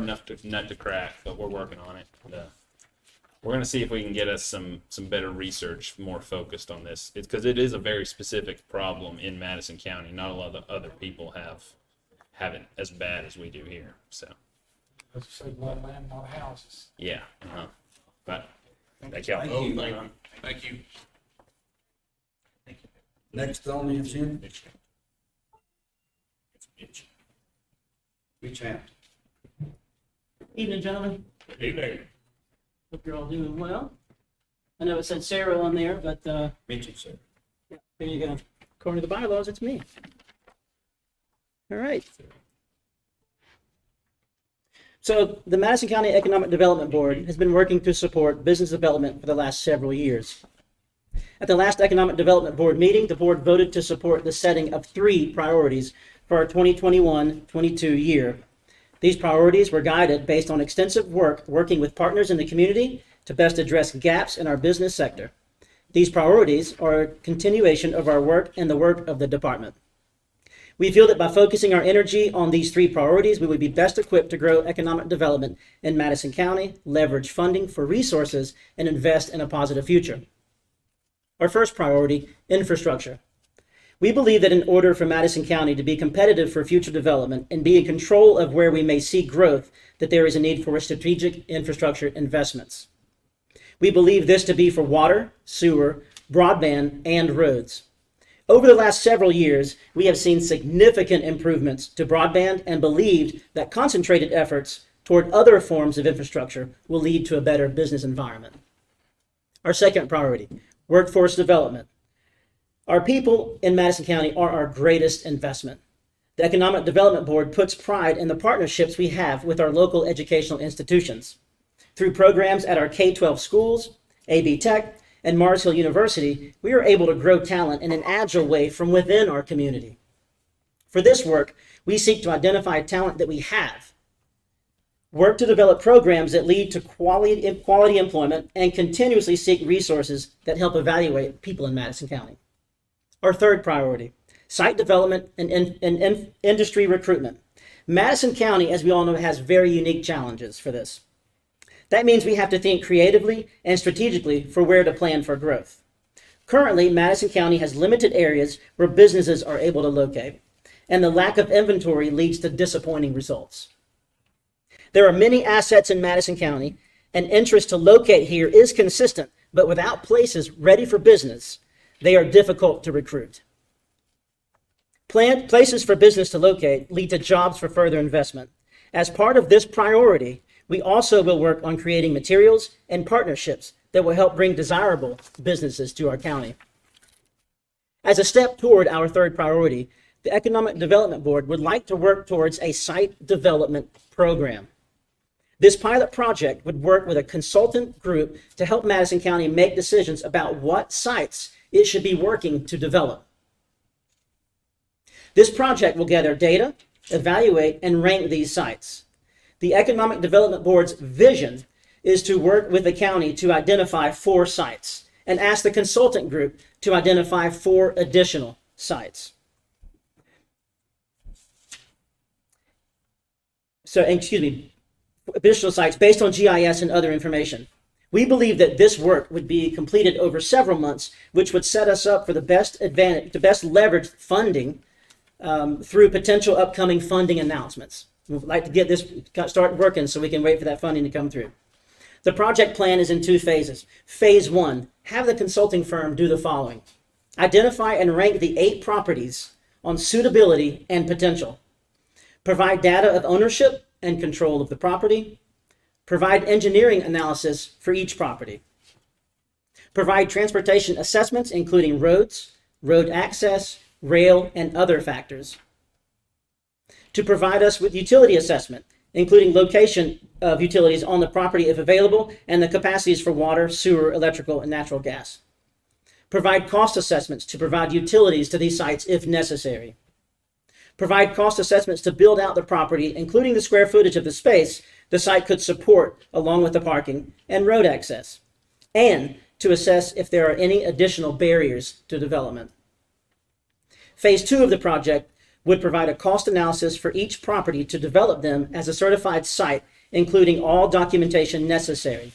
nut to crack, but we're working on it. We're going to see if we can get us some better research more focused on this. It's because it is a very specific problem in Madison County. Not a lot of other people have it as bad as we do here. So. As you say, a lot of land, not houses. Yeah. But thank y'all. Thank you. Next on the agenda. Mitch Hampton. Evening, gentlemen. Evening. Hope you're all doing well. I know it said Sarah on there, but Mitchell, sir. yeah, there you go. According to the bylaws, it's me. All right. So the Madison County Economic Development Board has been working to support business development for the last several years. At the last Economic Development Board meeting, the board voted to support the setting of 3 priorities for our 2021-22 year. These priorities were guided based on extensive work working with partners in the community to best address gaps in our business sector. These priorities are a continuation of our work and the work of the department. We feel that by focusing our energy on these 3 priorities, we would be best equipped to grow economic development in Madison County, leverage funding for resources, and invest in a positive future. Our first priority, infrastructure. We believe that in order for Madison County to be competitive for future development and be in control of where we may see growth, that there is a need for strategic infrastructure investments. We believe this to be for water, sewer, broadband, and roads. Over the last several years, we have seen significant improvements to broadband and believed that concentrated efforts toward other forms of infrastructure will lead to a better business environment. Our second priority, workforce development. Our people in Madison County are our greatest investment. The Economic Development Board puts pride in the partnerships we have with our local educational institutions. Through programs at our K-12 schools, AB Tech, and Mars Hill University, we are able to grow talent in an agile way from within our community. For this work, we seek to identify talent that we have, work to develop programs that lead to quality employment, and continuously seek resources that help evaluate people in Madison County. Our third priority, site development and industry recruitment. Madison County, as we all know, has very unique challenges for this. That means we have to think creatively and strategically for where to plan for growth. Currently, Madison County has limited areas where businesses are able to locate, and the lack of inventory leads to disappointing results. There are many assets in Madison County, and interest to locate here is consistent, but without places ready for business, they are difficult to recruit. Places for business to locate lead to jobs for further investment. As part of this priority, we also will work on creating materials and partnerships that will help bring desirable businesses to our county. As a step toward our third priority, the Economic Development Board would like to work towards a site development program. This pilot project would work with a consultant group to help Madison County make decisions about what sites it should be working to develop. This project will gather data, evaluate, and rank these sites. The Economic Development Board's vision is to work with the county to identify 4 sites and ask the consultant group to identify 4 additional sites. Additional sites based on GIS and other information. We believe that this work would be completed over several months, which would set us up for the best leverage funding through potential upcoming funding announcements. We'd like to get this start working so we can wait for that funding to come through. The project plan is in 2 phases. Phase 1, have the consulting firm do the following. Identify and rank the 8 properties on suitability and potential. Provide data of ownership and control of the property. Provide engineering analysis for each property. Provide transportation assessments, including roads, road access, rail, and other factors. To provide us with utility assessment, including location of utilities on the property if available, and the capacities for water, sewer, electrical, and natural gas. Provide cost assessments to provide utilities to these sites if necessary. Provide cost assessments to build out the property, including the square footage of the space the site could support, along with the parking and road access. And to assess if there are any additional barriers to development. Phase 2 of the project would provide a cost analysis for each property to develop them as a certified site, including all documentation necessary.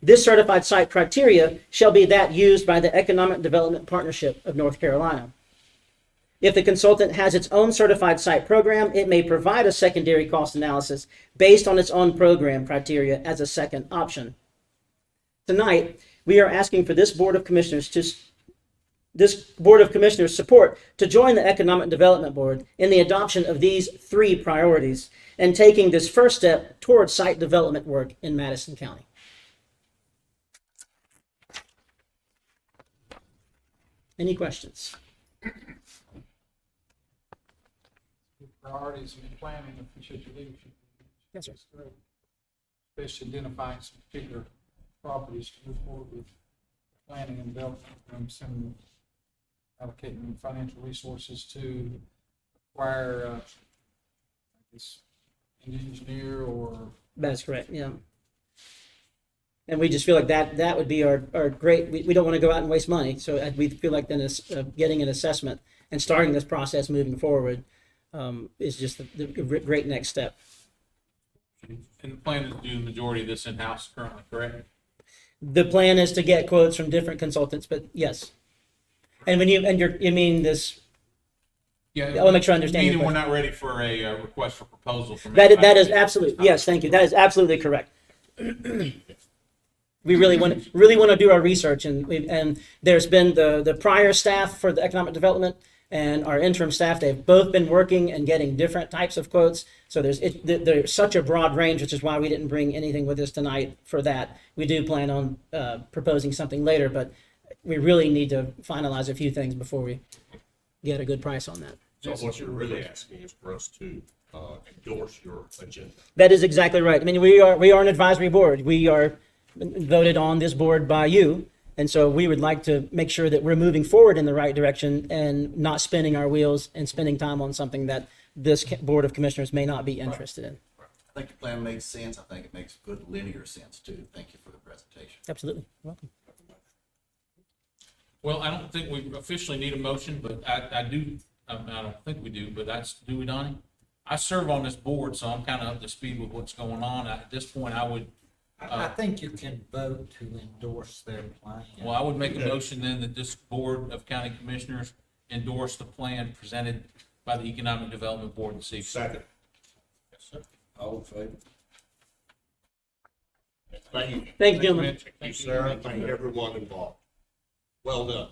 This certified site criteria shall be that used by the Economic Development Partnership of North Carolina. If the consultant has its own certified site program, it may provide a secondary cost analysis based on its own program criteria as a second option. Tonight, we are asking for this Board of Commissioners support to join the Economic Development Board in the adoption of these 3 priorities and taking this first step towards site development work in Madison County. Any questions? Priorities and planning, appreciate your leadership. Yes, sir. Especially identifying some particular properties to move forward with planning and development, some allocating financial resources to acquire, an engineer or. That is correct, yeah. And we just feel like that would be our great, we don't want to go out and waste money. So we feel like then getting an assessment and starting this process moving forward is just the great next step. And the plan is to do the majority of this in-house currently, correct? The plan is to get quotes from different consultants, but yes. And when you mean this, Yeah. I want to make sure I understand your Meaning we're question. not ready for a request for proposal from. That is anybody. absolutely, yes, thank you. That is absolutely correct. We really want to do our research, and there's been the prior staff for the economic development and our interim staff. They've both been working and getting different types of quotes. So there's such a broad range, which is why we didn't bring anything with us tonight for that. We do plan on proposing something later, but we really need to finalize a few things before we get a good price on that. So what you're really asking is for us to endorse your agenda. That is exactly right. I mean, we are an advisory board. We are voted on this board by you. And so we would like to make sure that we're moving forward in the right direction and not spinning our wheels and spending time on something that this Board of Commissioners may not be interested in. I think your plan makes sense. I think it makes good linear sense too. Thank you for the presentation. Absolutely. Welcome. Well, I don't think we officially need a motion, but I don't think we do, but do we, Donnie? I serve on this board, so I'm kind of up to speed with what's going on. At this point, I I think you can vote to endorse their plan. Well, I would make a motion then that this Board of County Commissioners endorse the plan presented by the Economic Development Board this evening. Second. All in favor? Thank you. Thank you, gentlemen. Thank you, Sarah. Thank everyone involved. Well done.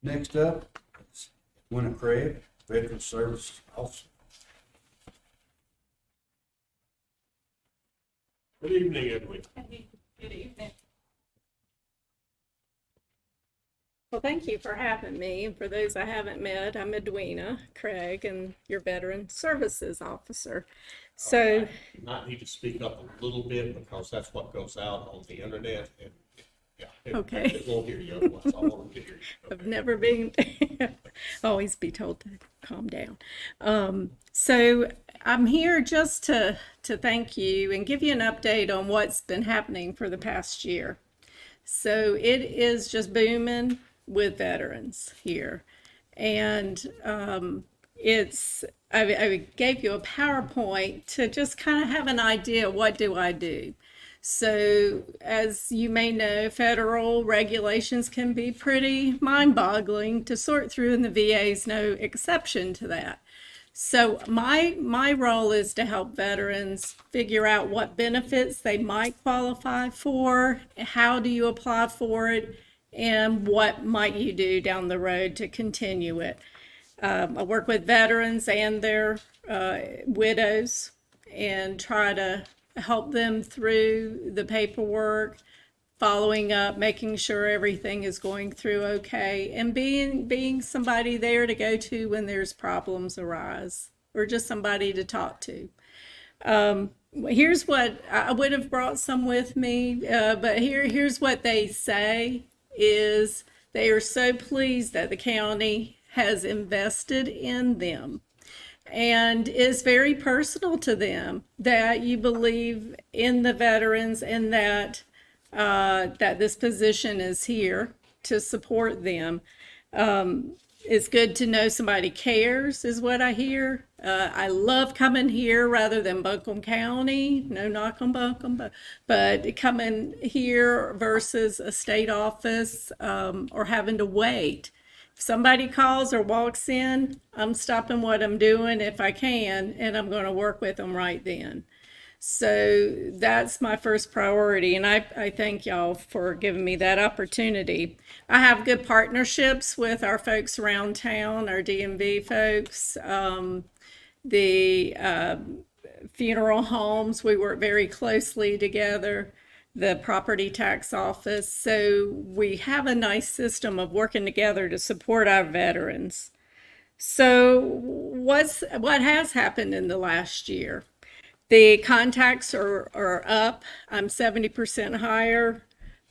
Next up, is Winter Craig, Veteran Service Officer. Good evening, everyone. Good evening. Well, thank you for having me. And for those I haven't met, I'm Edwina Craig and your Veteran Services Officer. So, You might need to speak up a little bit because that's what goes out on the internet and, yeah. Okay. It won't hear you otherwise. I want them to hear you. I've never been, always be told to calm down. So I'm here just to thank you and give you an update on what's been happening for the past year. So it is just booming with veterans here. And I gave you a PowerPoint to just kind of have an idea, what do I do? So as you may know, federal regulations can be pretty mind-boggling to sort through, and the VA is no exception to that. So my role is to help veterans figure out what benefits they might qualify for, how do you apply for it, and what might you do down the road to continue it. I work with veterans and their widows and try to help them through the paperwork, following up, making sure everything is going through okay, and being somebody there to go to when there's problems arise, or just somebody to talk to. Here's what I would have brought some with me, but here's what they say is they are so pleased that the county has invested in them. And it's very personal to them that you believe in the veterans and that this position is here to support them. It's good to know somebody cares, is what I hear. I love coming here rather than Buncombe County. No knock on Buncombe, but coming here versus a state office or having to wait. If somebody calls or walks in, I'm stopping what I'm doing if I can, and I'm going to work with them right then. So that's my first priority, and I thank y'all for giving me that opportunity. I have good partnerships with our folks around town, our DMV folks, the funeral homes. We work very closely together, the property tax office. So we have a nice system of working together to support our veterans. So what has happened in the last year? The contacts are up. I'm 70% higher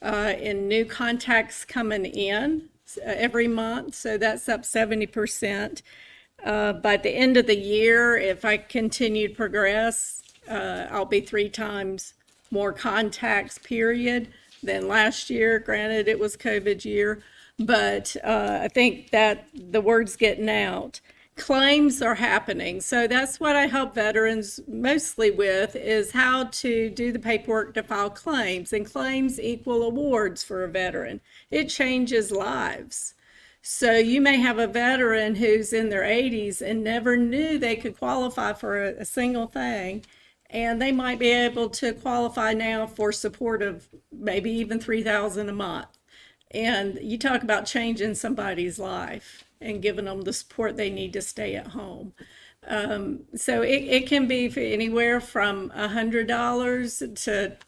in new contacts coming in every month. So that's up 70%. By the end of the year, if I continue to progress, I'll be 3 times more contacts, period, than last year. Granted, it was COVID year, but I think that the word's getting out. Claims are happening. So that's what I help veterans mostly with, is how to do the paperwork to file claims. And claims equal awards for a veteran. It changes lives. So you may have a veteran who's in their 80s and never knew they could qualify for a single thing. And they might be able to qualify now for support of maybe even $3,000 a month. And you talk about changing somebody's life and giving them the support they need to stay at home. So it can be anywhere from $100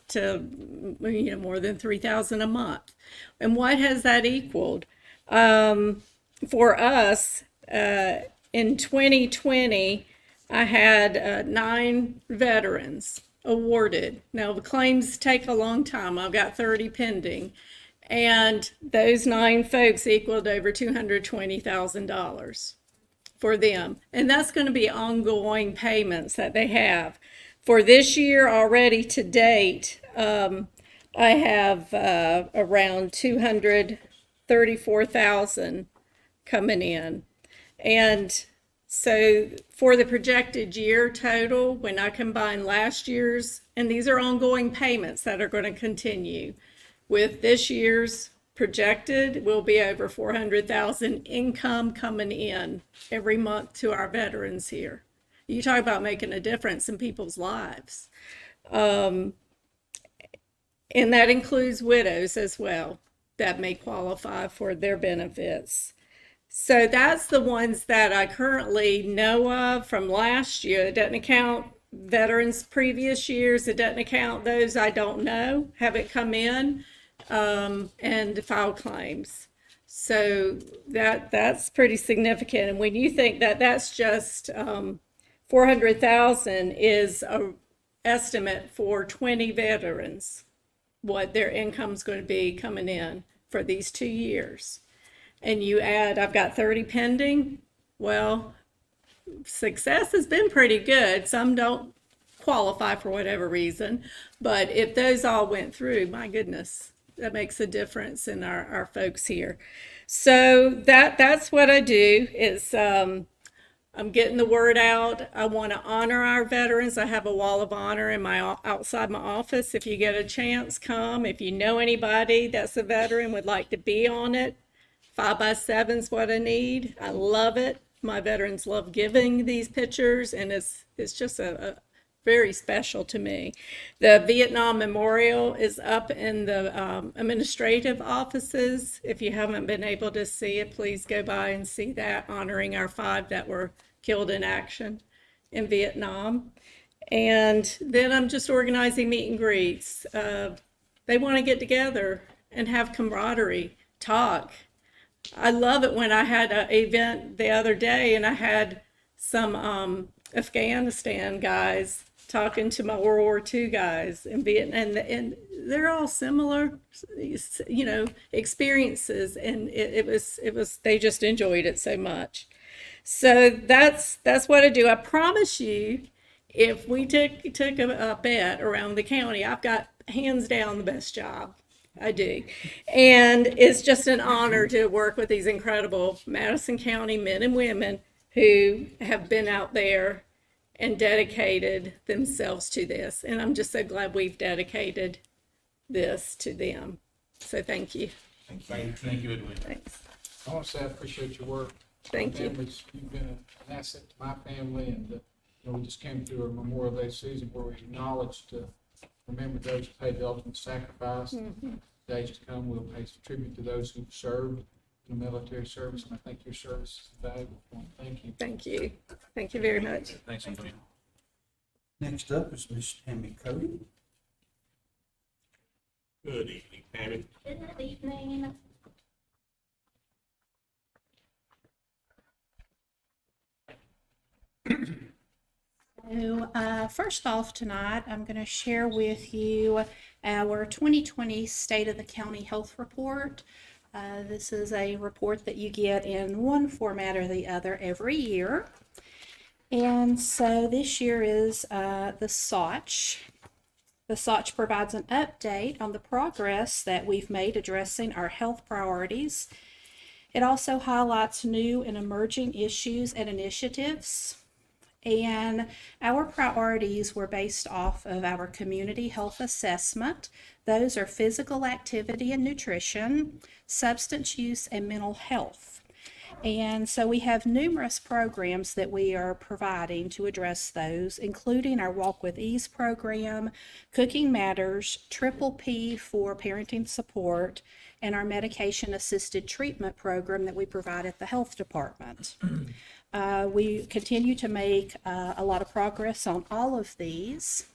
to more than $3,000 a month. And what has that equaled? For us, in 2020, I had 9 veterans awarded. Now the claims take a long time. I've got 30 pending. And those 9 folks equaled over $220,000 for them. And that's going to be ongoing payments that they have. For this year already to date, I have around $234,000 coming in. And So for the projected year total, when I combine last year's, and these are ongoing payments that are going to continue, with this year's projected, will be over 400,000 income coming in every month to our veterans here. You talk about making a difference in people's lives. And that includes widows as well that may qualify for their benefits. So that's the ones that I currently know of from last year. It doesn't account veterans previous years. It doesn't account those I don't know, haven't come in, and file claims. So that's pretty significant. And when you think that that's just 400,000 is a estimate for 20 veterans, what their income's going to be coming in for these 2 years. And you add, I've got 30 pending. Well, success has been pretty good. Some don't qualify for whatever reason, but if those all went through, my goodness, that makes a difference in our folks here. So that's what I do is I'm getting the word out. I want to honor our veterans. I have a wall of honor in my outside my office. If you get a chance, come. If you know anybody that's a veteran, would like to be on it, 5x7 is what I need. I love it. My veterans love giving these pictures, and it's just a very special to me. The Vietnam Memorial is up in the administrative offices. If you haven't been able to see it, please go by and see that, honoring our 5 that were killed in action in Vietnam. And then I'm just organizing meet and greets. They want to get together and have camaraderie, talk. I love it when I had an event the other day and I had some Afghanistan guys talking to my World War II guys in Vietnam, and they're all similar, experiences, and it was they just enjoyed it so much. So that's what I do. I promise you, if we took a bet around the county, I've got hands down the best job. I do. And it's just an honor to work with these incredible Madison County men and women who have been out there and dedicated themselves to this. And I'm just so glad we've dedicated this to them. So thank you. Thank you, Edwin. Thanks. I want to say I appreciate your work. Thank you. You've been an asset to my family, and we just came through a Memorial Day season where we acknowledged to remember those who paid the ultimate sacrifice. Mm-hmm. Days to come, we'll pay tribute to those who served in the military service, and I think your service is valuable. Thank you. Thank you. Thank you very much. Thanks, Edwin. Next up is Miss Tammy Cody. Good evening, Tammy. Good evening. So, first off tonight, I'm going to share with you our 2020 State of the County Health Report. This is a report that you get in one format or the other every year. And so this year is the SOCH. The SOCH provides an update on the progress that we've made addressing our health priorities. It also highlights new and emerging issues and initiatives. And our priorities were based off of our community health assessment. Those are physical activity and nutrition, substance use, and mental health. And so we have numerous programs that we are providing to address those, including our Walk with Ease program, Cooking Matters, Triple P for parenting support, and our medication-assisted treatment program that we provide at the health department. We continue to make a lot of progress on all of these,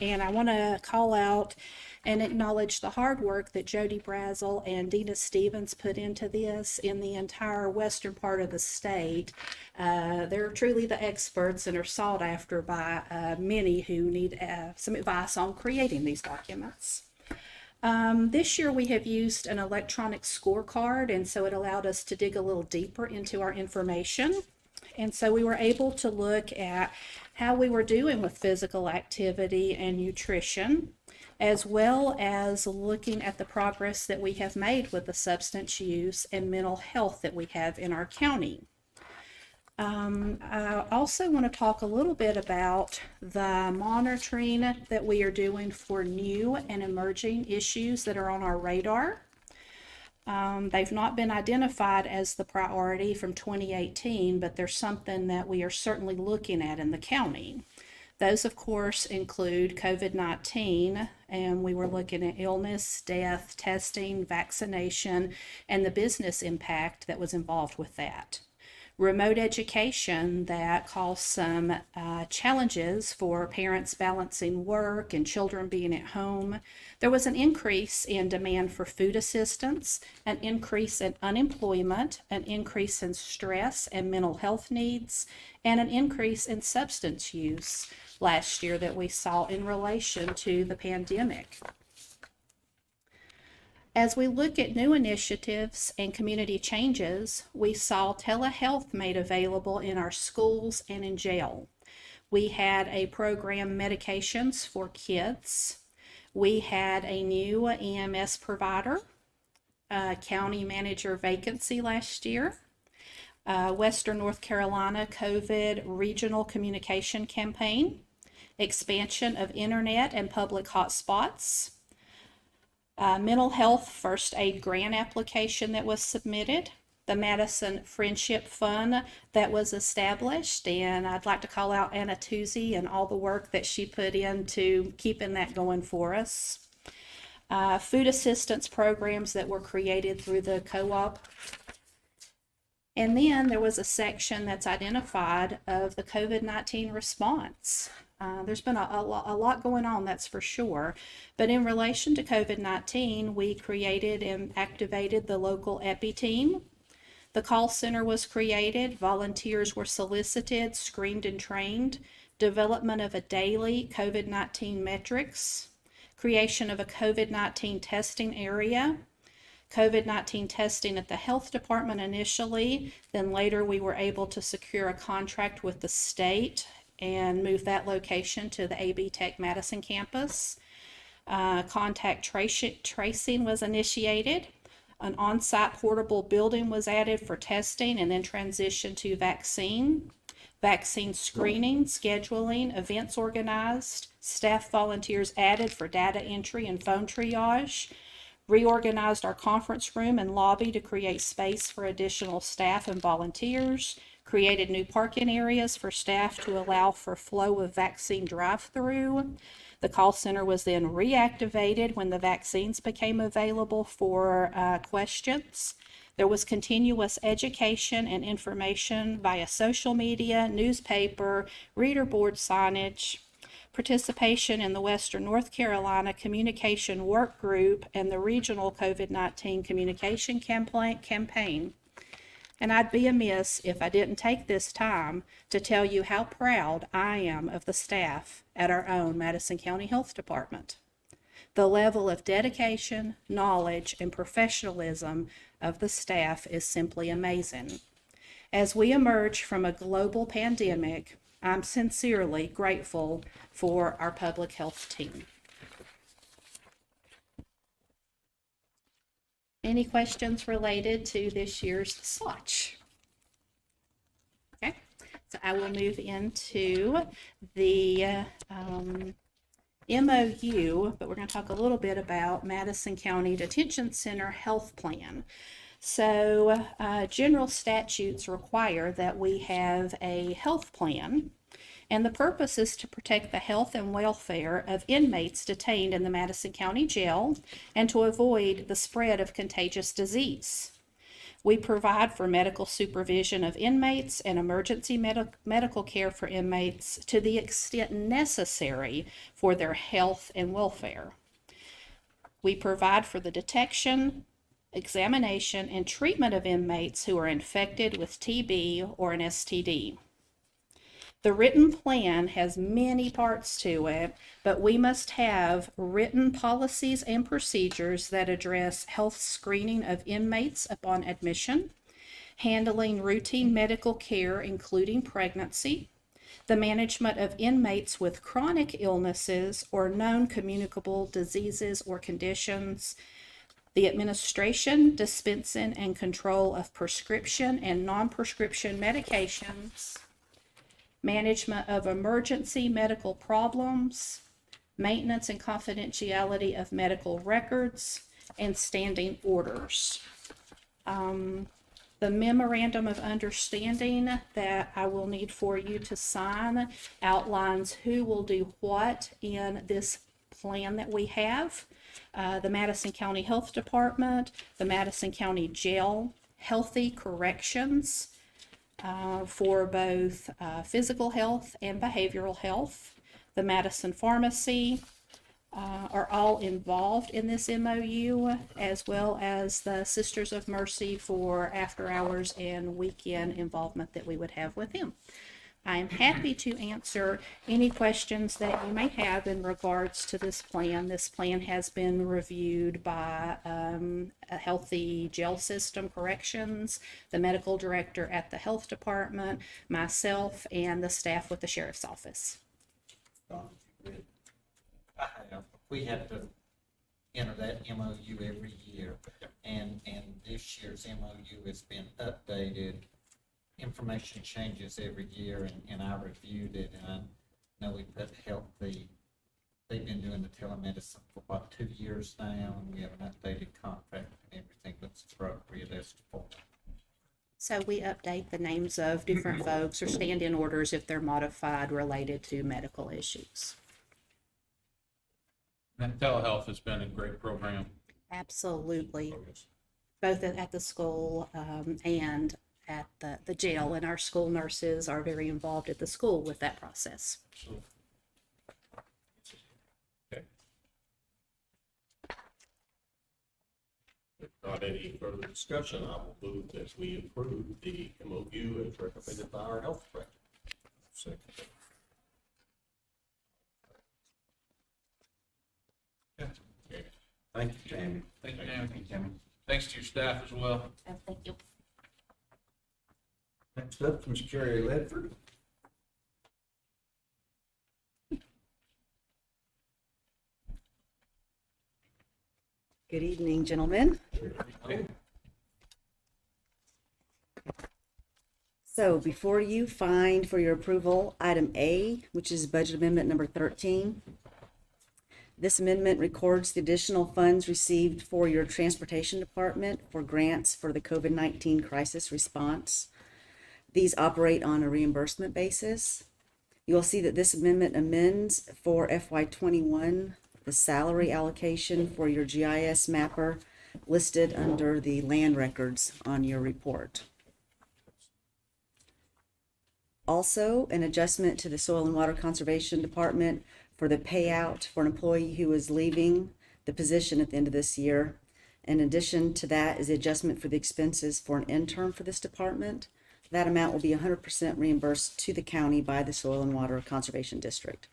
and I want to call out and acknowledge the hard work that Jody Brazel and Dina Stevens put into this in the entire western part of the state. They're truly the experts and are sought after by many who need some advice on creating these documents. This year we have used an electronic scorecard, and so it allowed us to dig a little deeper into our information. And so we were able to look at how we were doing with physical activity and nutrition, as well as looking at the progress that we have made with the substance use and mental health that we have in our county. I also want to talk a little bit about the monitoring that we are doing for new and emerging issues that are on our radar. They've not been identified as the priority from 2018, but there's something that we are certainly looking at in the county. Those, of course, include COVID-19, and we were looking at illness, death, testing, vaccination, and the business impact that was involved with that. Remote education that caused some challenges for parents balancing work and children being at home. There was an increase in demand for food assistance, an increase in unemployment, an increase in stress and mental health needs, and an increase in substance use last year that we saw in relation to the pandemic. As we look at new initiatives and community changes, we saw telehealth made available in our schools and in jail. We had a program, Medications for Kids. We had a new EMS provider, county manager vacancy last year. Western North Carolina COVID regional communication campaign, expansion of internet and public hotspots, mental health first aid grant application that was submitted, the Madison Friendship Fund that was established, and I'd like to call out Anna Tuzzi and all the work that she put into keeping that going for us. Food assistance programs that were created through the co-op. And then there was a section that's identified of the COVID-19 response. There's been a lot going on, that's for sure. But in relation to COVID-19, we created and activated the local EPI team. The call center was created, volunteers were solicited, screened and trained, development of a daily COVID-19 metrics, creation of a COVID-19 testing area, COVID-19 testing at the health department initially, then later we were able to secure a contract with the state and move that location to the AB Tech Madison campus. Contact tracing was initiated. An on-site portable building was added for testing and then transitioned to vaccine screening, scheduling, events organized, staff volunteers added for data entry and phone triage, reorganized our conference room and lobby to create space for additional staff and volunteers, created new parking areas for staff to allow for flow of vaccine drive-through. The call center was then reactivated when the vaccines became available for questions. There was continuous education and information via social media, newspaper, reader board signage, participation in the Western North Carolina Communication Work Group and the Regional COVID-19 Communication Campaign. And I'd be amiss if I didn't take this time to tell you how proud I am of the staff at our own Madison County Health Department. The level of dedication, knowledge, and professionalism of the staff is simply amazing. As we emerge from a global pandemic, I'm sincerely grateful for our public health team. Any questions related to this year's swatch? Okay, so I will move into the MOU, but we're going to talk a little bit about Madison County Detention Center Health Plan. So general statutes require that we have a health plan, and the purpose is to protect the health and welfare of inmates detained in the Madison County Jail and to avoid the spread of contagious disease. We provide for medical supervision of inmates and emergency medical care for inmates to the extent necessary for their health and welfare. We provide for the detection, examination, and treatment of inmates who are infected with TB or an STD. The written plan has many parts to it, but we must have written policies and procedures that address health screening of inmates upon admission, handling routine medical care including pregnancy, the management of inmates with chronic illnesses or known communicable diseases or conditions, the administration, dispensing, and control of prescription and non-prescription medications, management of emergency medical problems, maintenance and confidentiality of medical records, and standing orders. The memorandum of understanding that I will need for you to sign outlines who will do what in this plan that we have. The Madison County Health Department, the Madison County Jail, Healthy Corrections, for both physical health and behavioral health. The Madison Pharmacy are all involved in this MOU, as well as the Sisters of Mercy for after hours and weekend involvement that we would have with them. I am happy to answer any questions that you may have in regards to this plan. This plan has been reviewed by a Healthy Jail System Corrections, the medical director at the health department, myself, and the staff with the sheriff's office. We have to enter that MOU every year, and this year's MOU has been updated. Information changes every year, and I reviewed it, and I know we put Healthy. They've been doing the telemedicine for about 2 years now, and we have an updated contract, and everything looks appropriate as before. So we update the names of different folks or stand-in orders if they're modified related to medical issues. And telehealth has been a great program. Absolutely. Both at the school and at the jail, and our school nurses are very involved at the school with that process. Okay. If not any further discussion, I will move that we approve the MOU as recommended by our health director. Second. Okay. Thank you, Tammy. Thank you, Tammy. Thanks to your staff as well. Thank you. Next up, Ms. Carrie Ledford. Good evening, gentlemen. So before you find for your approval, item A, which is budget amendment number 13. This amendment records the additional funds received for your transportation department for grants for the COVID-19 crisis response. These operate on a reimbursement basis. You'll see that this amendment amends for FY21 the salary allocation for your GIS mapper listed under the land records on your report. Also, an adjustment to the Soil and Water Conservation Department for the payout for an employee who is leaving the position at the end of this year. In addition to that is the adjustment for the expenses for an intern for this department. That amount will be 100% reimbursed to the county by the Soil and Water Conservation District.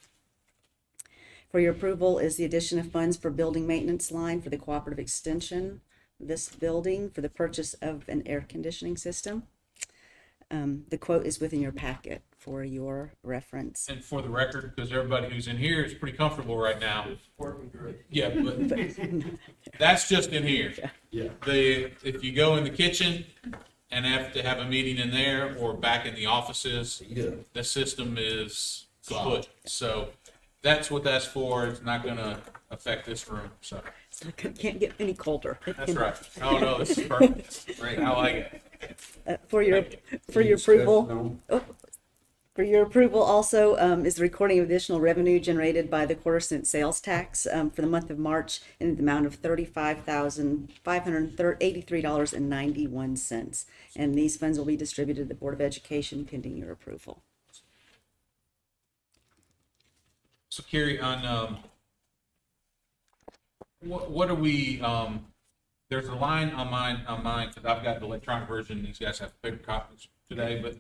For your approval is the addition of funds for building maintenance line for the cooperative extension, this building, for the purchase of an air conditioning system. The quote is within your packet for your reference. And for the record, because everybody who's in here is pretty comfortable right now. Yeah, but that's just in here. Yeah. If you go in the kitchen and have to have a meeting in there or back in the offices, the system is kaput. So that's what that's for. It's not going to affect this room. So It can't get any colder. that's right. Oh no, this is perfect. Great, I like it. For your approval. For your approval also is the recording of additional revenue generated by the quarter cent sales tax for the month of March in the amount of $35,583.91. And these funds will be distributed to the Board of Education pending your approval. So Carrie, on what are we? There's a line on mine because I've got the electronic version. These guys have paper copies today, but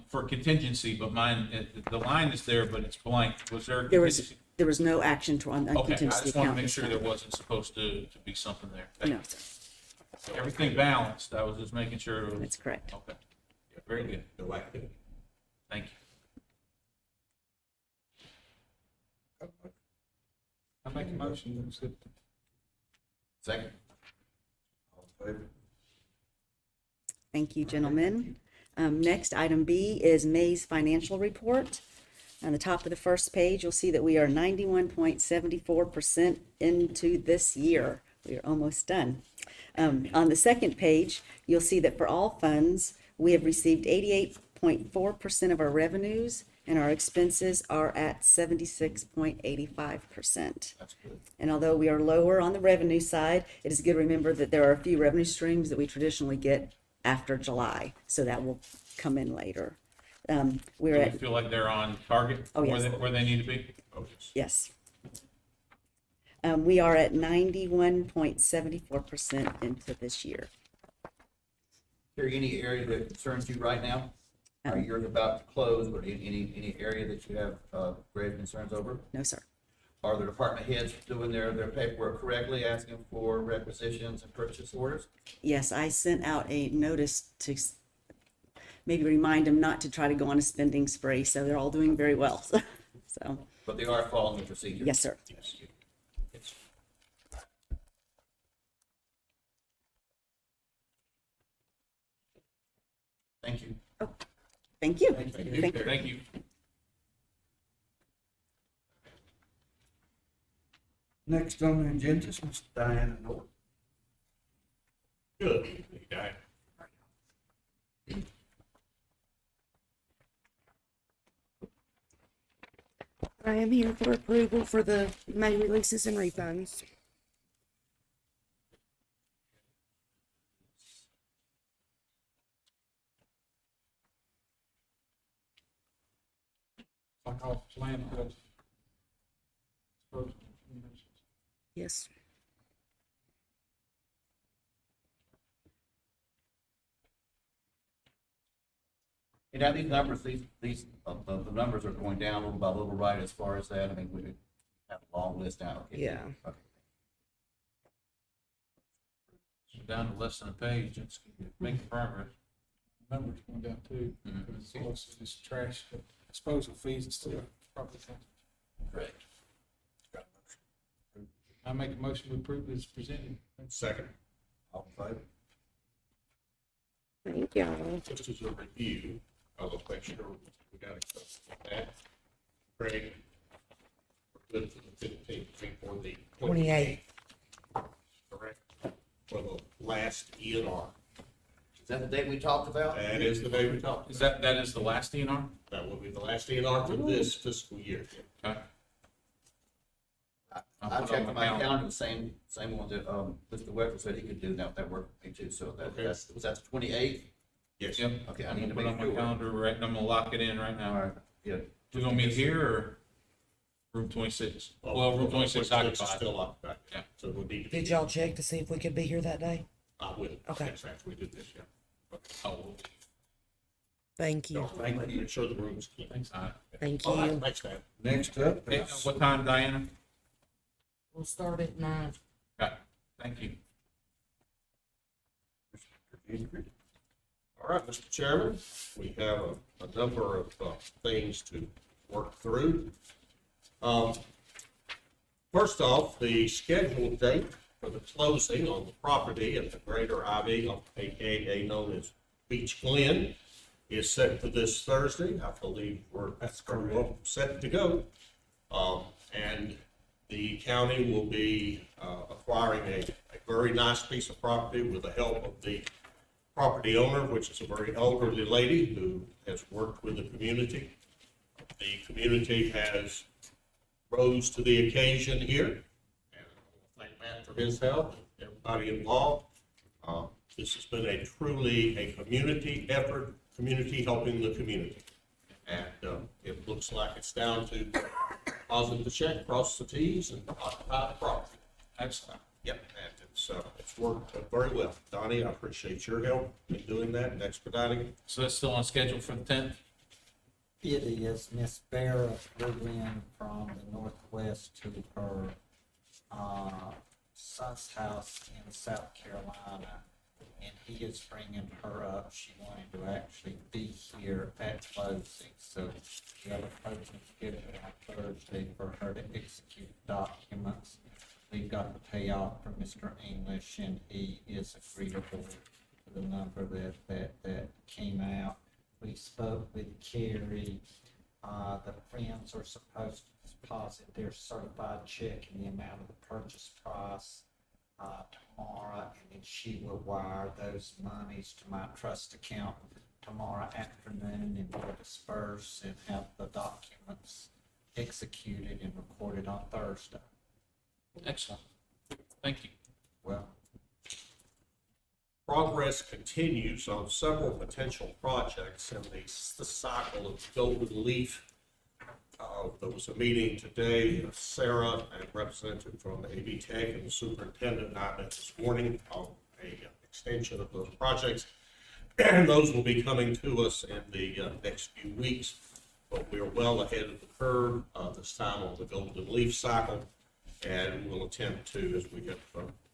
for contingency. But mine, the line is there, but it's blank. Was there? There was no action on contingency account. I just want to make sure there wasn't supposed to be something there. No, sir. So everything balanced. I was just making sure. That's correct. Okay. Yeah, very good. No activity. Thank you. I make a motion to accept. Second. favor? Thank you, gentlemen. Next, item B is May's financial report. On the top of the first page, you'll see that we are 91.74% into this year. We are almost done. On the second page, you'll see that for all funds, we have received 88.4% of our revenues, and our expenses are at 76.85%. That's good. And although we are lower on the revenue side, it is good to remember that there are a few revenue streams that we traditionally get after July, so that will come in later. We're Do at, you feel like they're on target Oh, yes. where they need to be? Oh, yes. We are at 91.74% into this year. Is there any area that concerns you right now? Are you about to close, or any area that you have grave concerns over? No, sir. Are the department heads doing their paperwork correctly, asking for requisitions and purchase orders? Yes, I sent out a notice to maybe remind them not to try to go on a spending spree, so they're all doing very well. So, But they are following the procedure? yes, sir. Yes. Yes. Thank you. Thank you. Thank you. Thank you. Thank you. Next on the agenda is Ms. Diana Norton. Good evening, Diane. I am here for approval for the May releases and refunds. Like off landfill. Yes. And now these numbers, the numbers are going down little by little, right, as far as that? I mean, we have a long list now. Okay. Yeah. Okay. So down to less than a page. It's making progress. Numbers going down too. Because it's also just trash, disposal fees and stuff. Property tax. Correct. I make a motion to approve as presented. Second, All in favor? Thank y'all. just as a review, I'll make sure we got it covered with that. Craig, we're good for the 15th, for the 28. correct? For the last ENR. Is that the date we talked about? That is the day we talked. That is the last DNR? That will be the last ENR for this fiscal year. Okay. I checked on my calendar, the same one that, Mr. Wecker said he could do, that worked for me too, so Okay. was that the 28th? Yes. Yep. Okay, I I'm need to gonna put make on my sure. calendar right, I'm gonna lock it in right now. All right, yeah. Do you want me here or room 26? Well, room 26 is occupied. still occupied. Yeah. So we'll need to. Did y'all check to see if we could be here that day? I will. Okay. Yes, after we do this, yeah. Oh, Thank you. Thank you. Make sure the room's clean. thanks. Thank All right, you. thanks, Dan. Next up Hey, is what time, Diana? We'll start at 9. Okay, thank you. All right, Mr. Chairman, we have a number of things to work through. First off, the scheduled date for the closing on the property at the Greater Ivy, aka known as Beach Glen, is set for this Thursday. I believe we're pretty well set to go. And the county will be acquiring a very nice piece of property with the help of the property owner, which is a very elderly lady who has worked with the community. The community has rose to the occasion here, and I want to thank Matt for his help, and everybody involved. This has been a truly a community effort, community helping the community. And it looks like it's down to deposit the check, cross the T's, and occupy the property. Excellent. Yep, and it's worked very well. Donnie, I appreciate your help in doing that and expediting it. So that's still on schedule for the 10th? It is. Miss Barra flew in from the northwest to her son's house in South Carolina, and he is bringing her up. She wanted to actually be here at closing, so we have a closing scheduled on Thursday for her to execute documents. we've got the payoff from Mr. English, and he is agreeable to the number that came out. We spoke with Carrie. The friends are supposed to deposit their certified check in the amount of the purchase price tomorrow, and then she will wire those monies to my trust account tomorrow afternoon, and we'll disperse and have the documents executed and recorded on Thursday. Excellent. Thank you. Well, Progress continues on several potential projects in the cycle of Golden Leaf. There was a meeting today, Sarah, and representative from AB Tech and the superintendent and I met this morning on a extension of those projects. And those will be coming to us in the next few weeks. But we're well ahead of the curve this time on the Golden Leaf cycle. And we'll attempt to, as we have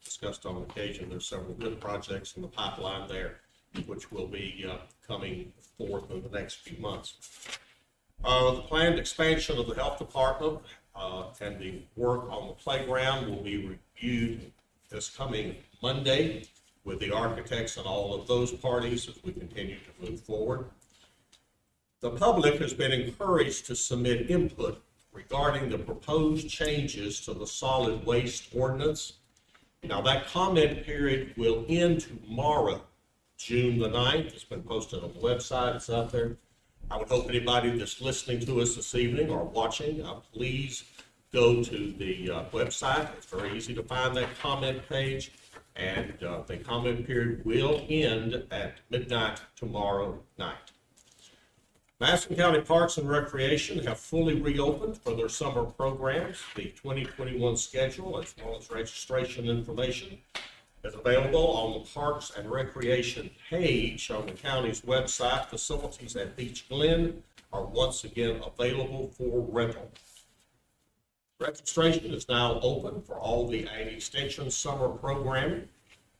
discussed on occasion, there's several good projects in the pipeline there, which will be coming forth in the next few months. The planned expansion of the health department and the work on the playground will be reviewed this coming Monday with the architects and all of those parties as we continue to move forward. The public has been encouraged to submit input regarding the proposed changes to the solid waste ordinance. Now, that comment period will end tomorrow, June the 9th. It's been posted on the website. It's out there. I would hope anybody that's listening to us this evening or watching, please go to the website. It's very easy to find that comment page. And the comment period will end at midnight tomorrow night. Madison County Parks and Recreation have fully reopened for their summer programs. The 2021 schedule, as well as registration information, is available on the Parks and Recreation page on the county's website. Facilities at Beach Glen are once again available for rental. Registration is now open for all the Ag Extension summer programming,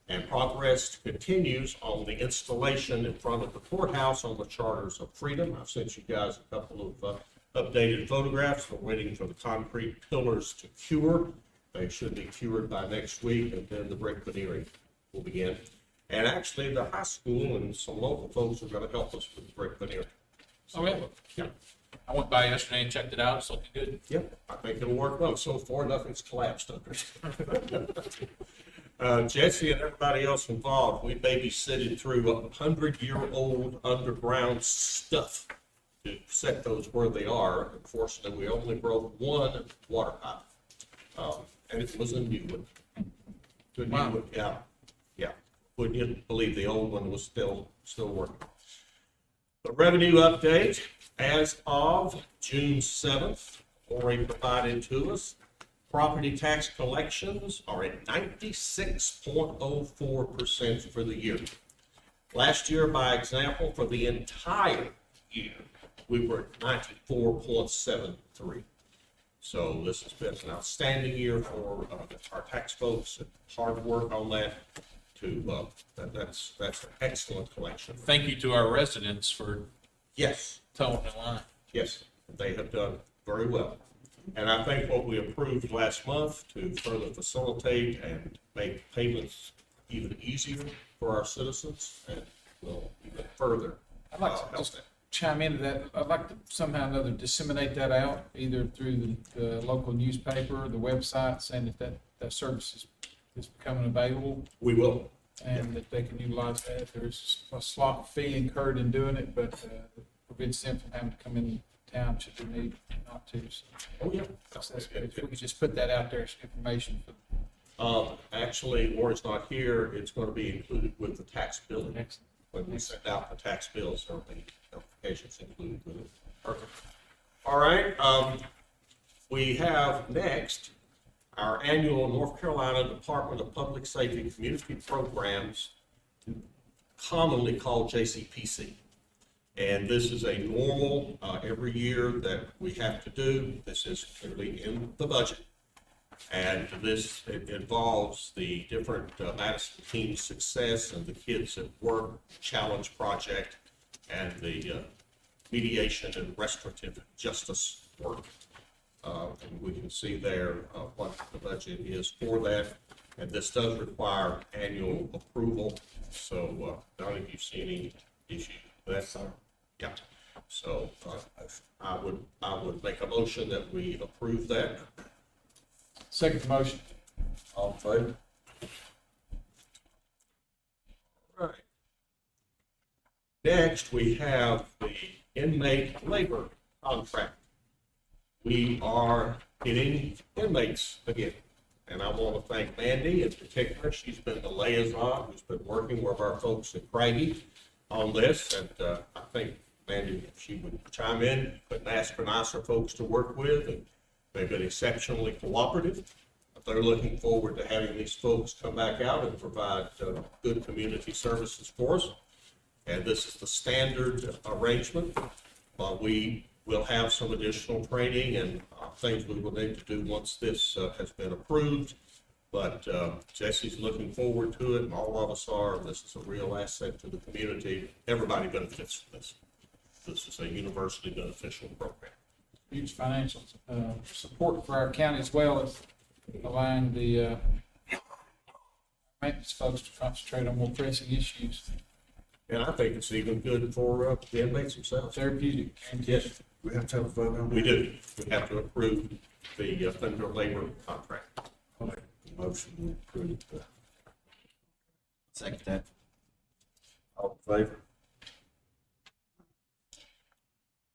and progress continues on the installation in front of the courthouse on the Charters of Freedom. I've sent you guys a couple of updated photographs. We're waiting for the concrete pillars to cure. They should be cured by next week, and then the brick veneering will begin. And actually, the high school and some local folks are going to help us with the brick veneering. So, yeah. I went by yesterday and checked it out. It's looking good. Yep, I think it'll work well. So far, nothing's collapsed under it. Jesse and everybody else involved, we babysitted through 100-year-old underground stuff to set those where they are. Unfortunately, we only broke one water pipe, and it was a new one. Good new one, yeah. Wouldn't you believe the old one was still working? The revenue update as of June 7th, already provided to us. Property tax collections are at 96.04% for the year. Last year, by example, for the entire year, we were at 94.73. So this has been an outstanding year for our tax folks and hard work on that. That's an excellent collection. Thank you to our residents for towing the line. Yes, they have done very well. And I think what we approved last month to further facilitate and make payments even easier for our citizens and will even further I'd like to just chime into that. I'd like to somehow or another disseminate that out, either through the local newspaper, the website, saying that service is becoming available. We will. And that they can utilize that. There's a slot fee incurred in doing it, but it prevents them from having to come in town should they need not to. So, if we could just put that out there as information. Actually, Lori's not here. It's going to be included with the tax billing. When we send out the tax bills, there will be notifications included with it. Perfect. All right. We have next our annual North Carolina Department of Public Safety Community Programs, commonly called JCPC. And this is a normal every year that we have to do. This is clearly in the budget. And this involves the different Madison Teen Success and the Kids at Work Challenge Project and the mediation and restorative justice work. And we can see there what the budget is for that. And this does require annual approval. So none of you see any issue with that? Yeah. So I would make a motion that we approve that. Second motion. All in favor? Right. Next, we have the inmate labor contract. We are getting inmates again. And I want to thank Mandy in particular. She's been the liaison who's been working with our folks at Craigie on this. And I think Mandy, if she would chime in, couldn't ask for nicer folks to work with. And they've been exceptionally cooperative. They're looking forward to having these folks come back out and provide good community services for us. And this is the standard arrangement. We will have some additional training and things we will need to do once this has been approved. But Jesse's looking forward to it, and all of us are. This is a real asset to the community. Everybody benefits from this. This is a universally beneficial program. Huge financial support for our county as well as allowing the maintenance folks to concentrate on more pressing issues. And I think it's even good for the inmates themselves. Therapeutic. Yes. We have to have a vote on that? We do. We have to approve the offender labor contract. Motion to approve. Second that. All in favor?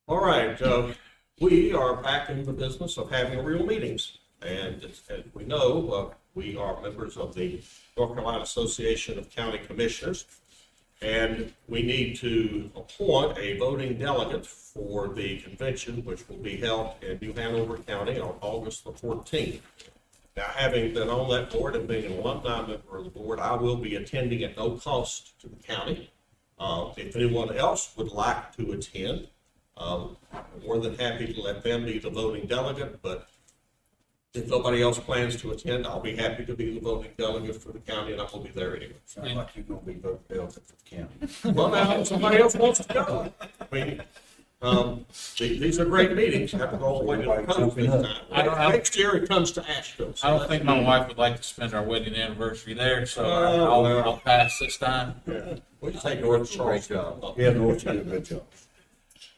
All right, we are back in the business of having real meetings. And as we know, we are members of the North Carolina Association of County Commissioners. And we need to appoint a voting delegate for the convention, which will be held in New Hanover County on August the 14th. Now, having been on that board and being an alumni member of the board, I will be attending at no cost to the county. If anyone else would like to attend, I'm more than happy to let them be the voting delegate, but if nobody else plans to attend, I'll be happy to be the voting delegate for the county, and I will be there anyway. Sounds like you're gonna be voting delegate for the county. Well, now, somebody else wants to go. I mean, these are great meetings. You have to go all the way to the coast this time. Next year it comes to Asheville. I don't think my wife would like to spend our wedding anniversary there, so I'll pass this time. Yeah. We take North Charles. Yeah, North, you did a good job.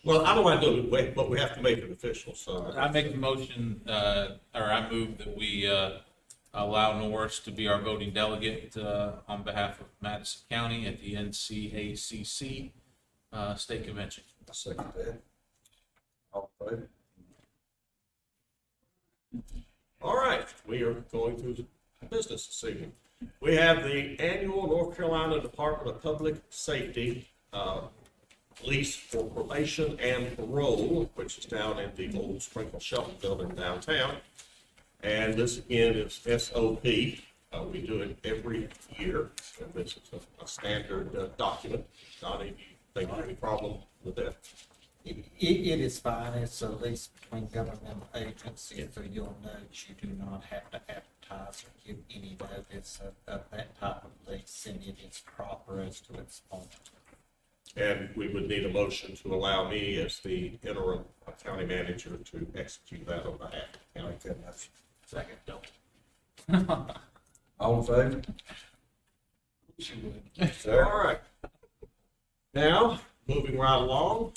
Well, I don't want to do it, but we have to make it official, so. I make the motion, or I move that we allow Norris to be our voting delegate on behalf of Madison County at the NCACC State Convention. I second that. All in favor? All right, we are going through the business this evening. We have the annual North Carolina Department of Public Safety lease for probation and parole, which is down in the old Sprinkle Shelton building downtown. And this again is SOP. We do it every year, and this is a standard document. Not any problem with that. It is fine. It's a lease between government agencies, so you'll note you do not have to advertise or give any notice of that type of lease, and it is proper as to its form. And we would need a motion to allow me as the interim county manager to execute that on behalf of the county. Good motion. Second, don't. All in favor? All right. Now, moving right along,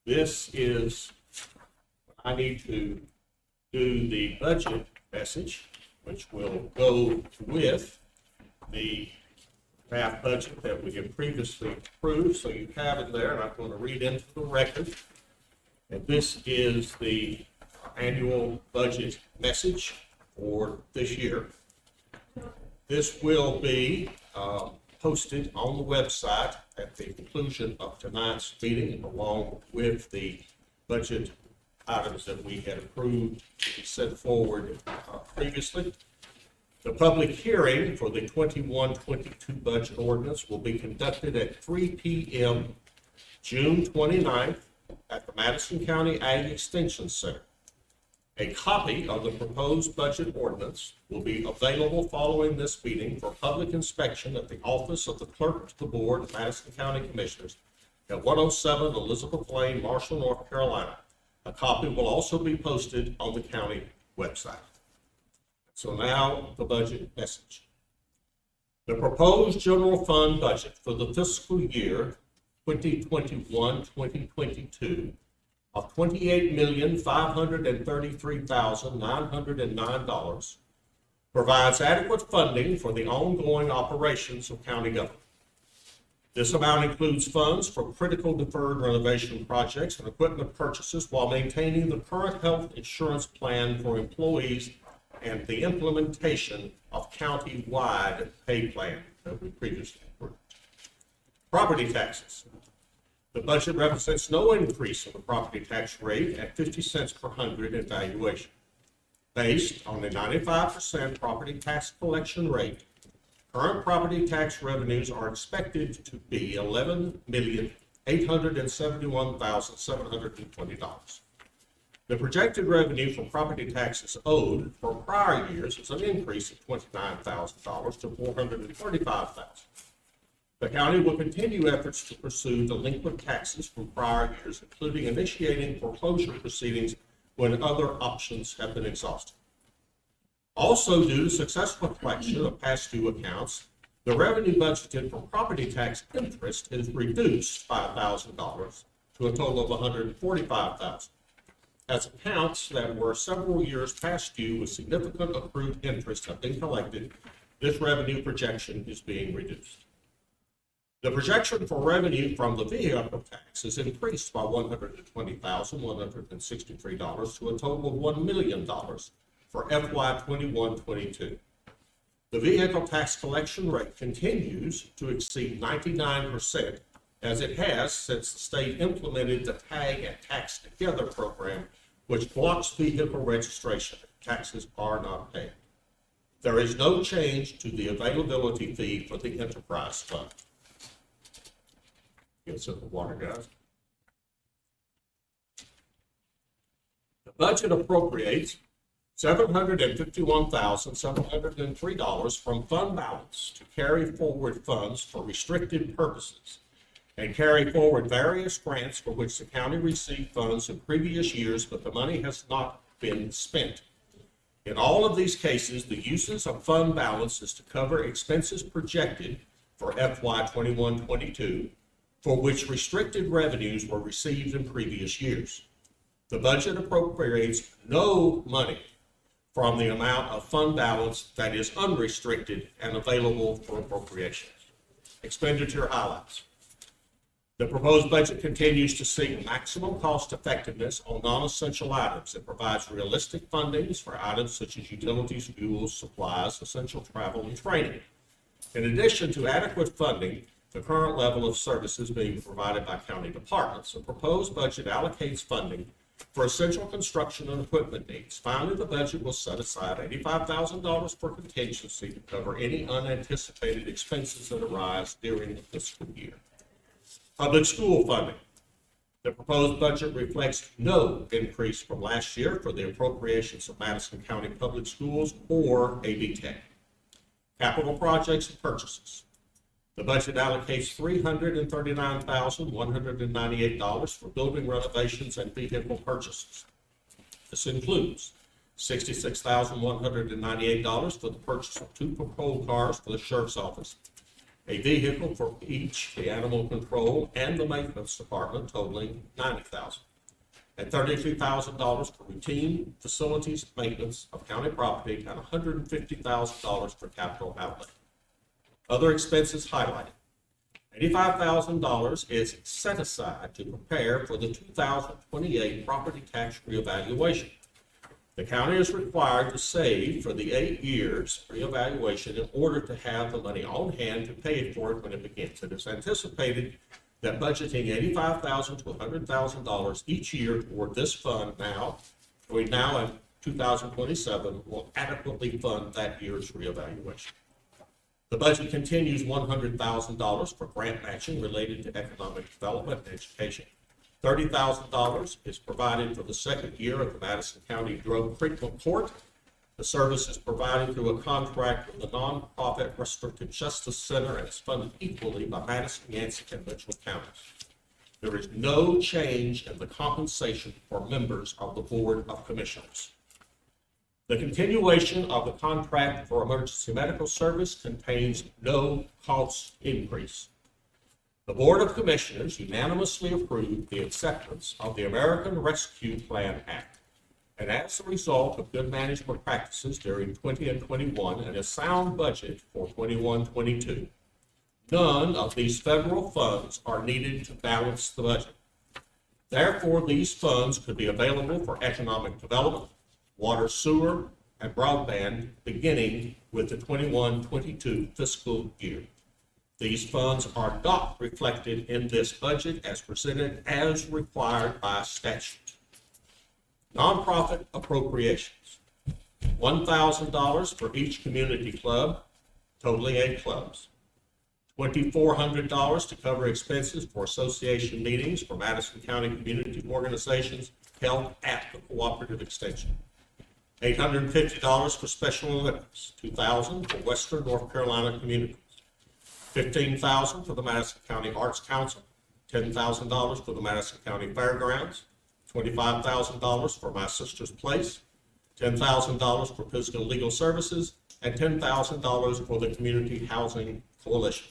this is, I need to do the budget message, which will go with the draft budget that we have previously approved. So you have it there, and I'm going to read into the record. And this is the annual budget message for this year. This will be posted on the website at the conclusion of tonight's meeting, along with the budget items that we had approved to be set forward previously. The public hearing for the 21-22 budget ordinance will be conducted at 3 p.m. June 29th at the Madison County Ag Extension Center. A copy of the proposed budget ordinance will be available following this meeting for public inspection at the office of the clerk to the board of Madison County Commissioners at 107 Elizabeth Lane, Marshall, North Carolina. A copy will also be posted on the county website. So now the budget message. The proposed general fund budget for the fiscal year 2021-2022 of $28,533,909 provides adequate funding for the ongoing operations of county government. This amount includes funds for critical deferred renovation projects and equipment purchases while maintaining the current health insurance plan for employees and the implementation of county-wide pay plan that we previously approved. Property taxes. The budget represents no increase in the property tax rate at 50 cents per hundred in valuation. Based on the 95% property tax collection rate, current property tax revenues are expected to be $11,871,720. The projected revenue from property taxes owed for prior years is an increase of $29,000 to $435,000. The county will continue efforts to pursue delinquent taxes from prior years, including initiating foreclosure proceedings when other options have been exhausted. Also, due to successful collection of past due accounts, the revenue budgeted for property tax interest is reduced by $1,000 to a total of $145,000. As accounts that were several years past due with significant accrued interest have been collected, this revenue projection is being reduced. The projection for revenue from the vehicle tax is increased by $120,163 to a total of $1 million for FY 21-22. The vehicle tax collection rate continues to exceed 99%, as it has since the state implemented the Tag and Tax Together program, which blocks vehicle registration if taxes are not paid. There is no change to the availability fee for the enterprise fund. Get some water, guys. The budget appropriates $751,703 from fund balance to carry forward funds for restricted purposes and carry forward various grants for which the county received funds in previous years, but the money has not been spent. In all of these cases, the uses of fund balance is to cover expenses projected for FY 21-22, for which restricted revenues were received in previous years. The budget appropriates no money from the amount of fund balance that is unrestricted and available for appropriations. Expenditure highlights. The proposed budget continues to seek maximum cost effectiveness on non-essential items. It provides realistic fundings for items such as utilities, fuels, supplies, essential travel, and training. In addition to adequate funding, the current level of services being provided by county departments, the proposed budget allocates funding for essential construction and equipment needs. Finally, the budget will set aside $85,000 for contingency to cover any unanticipated expenses that arise during the fiscal year. Public school funding. The proposed budget reflects no increase from last year for the appropriations of Madison County Public Schools or ABTech. Capital projects and purchases. The budget allocates $339,198 for building renovations and vehicle purchases. This includes $66,198 for the purchase of 2 patrol cars for the sheriff's office, a vehicle for each, the animal control and the maintenance department, totaling $90,000, and $32,000 for routine facilities maintenance of county property, and $150,000 for capital outlay. Other expenses highlighted. $85,000 is set aside to prepare for the 2028 property tax reevaluation. The county is required to save for the 8 years reevaluation in order to have the money on hand to pay for it when it begins. It is anticipated that budgeting $85,000 to $100,000 each year toward this fund between now and 2027 will adequately fund that year's reevaluation. The budget continues $100,000 for grant matching related to economic development and education. $30,000 is provided for the second year of the Madison County Drug Treatment Court. The service is provided through a contract with the nonprofit Restorative Justice Center and is funded equally by Madison, Yancey, and Mitchell counties. There is no change in the compensation for members of the Board of Commissioners. The continuation of the contract for emergency medical service contains no cost increase. The Board of Commissioners unanimously approved the acceptance of the American Rescue Plan Act. And as a result of good management practices during 20 and 21 and a sound budget for 21-22, none of these federal funds are needed to balance the budget. Therefore, these funds could be available for economic development, water, sewer, and broadband beginning with the 21-22 fiscal year. These funds are not reflected in this budget as presented as required by statute. Nonprofit appropriations, $1,000 for each community club, totaling 8 clubs. $2,400 to cover expenses for association meetings for Madison County community organizations held at the Cooperative Extension. $850 for Special Olympics, $2,000 for Western North Carolina communities, $15,000 for the Madison County Arts Council, $10,000 for the Madison County Fairgrounds, $25,000 for My Sister's Place, $10,000 for Pisgah Legal Services, and $10,000 for the Community Housing Coalition.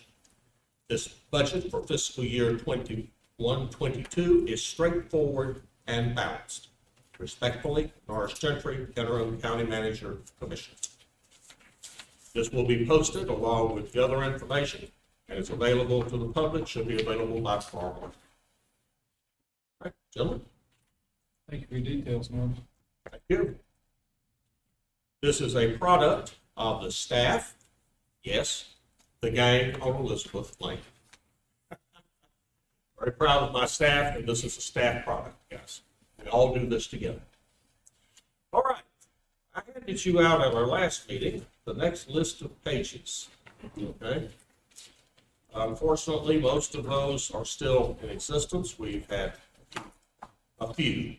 This budget for fiscal year 21-22 is straightforward and balanced. Respectfully, Norris Gentry, Interim County Manager, Commissioner. This will be posted along with the other information, and it's available to the public, should be available by tomorrow morning. All right, gentlemen. Thank you for your details, Norm. Thank you. This is a product of the staff, yes, the gang on Elizabeth Lane. Very proud of my staff, and this is a staff product, guys. We all do this together. All right, I handed you out at our last meeting the next list of pages, okay? Unfortunately, most of those are still in existence. We've had a few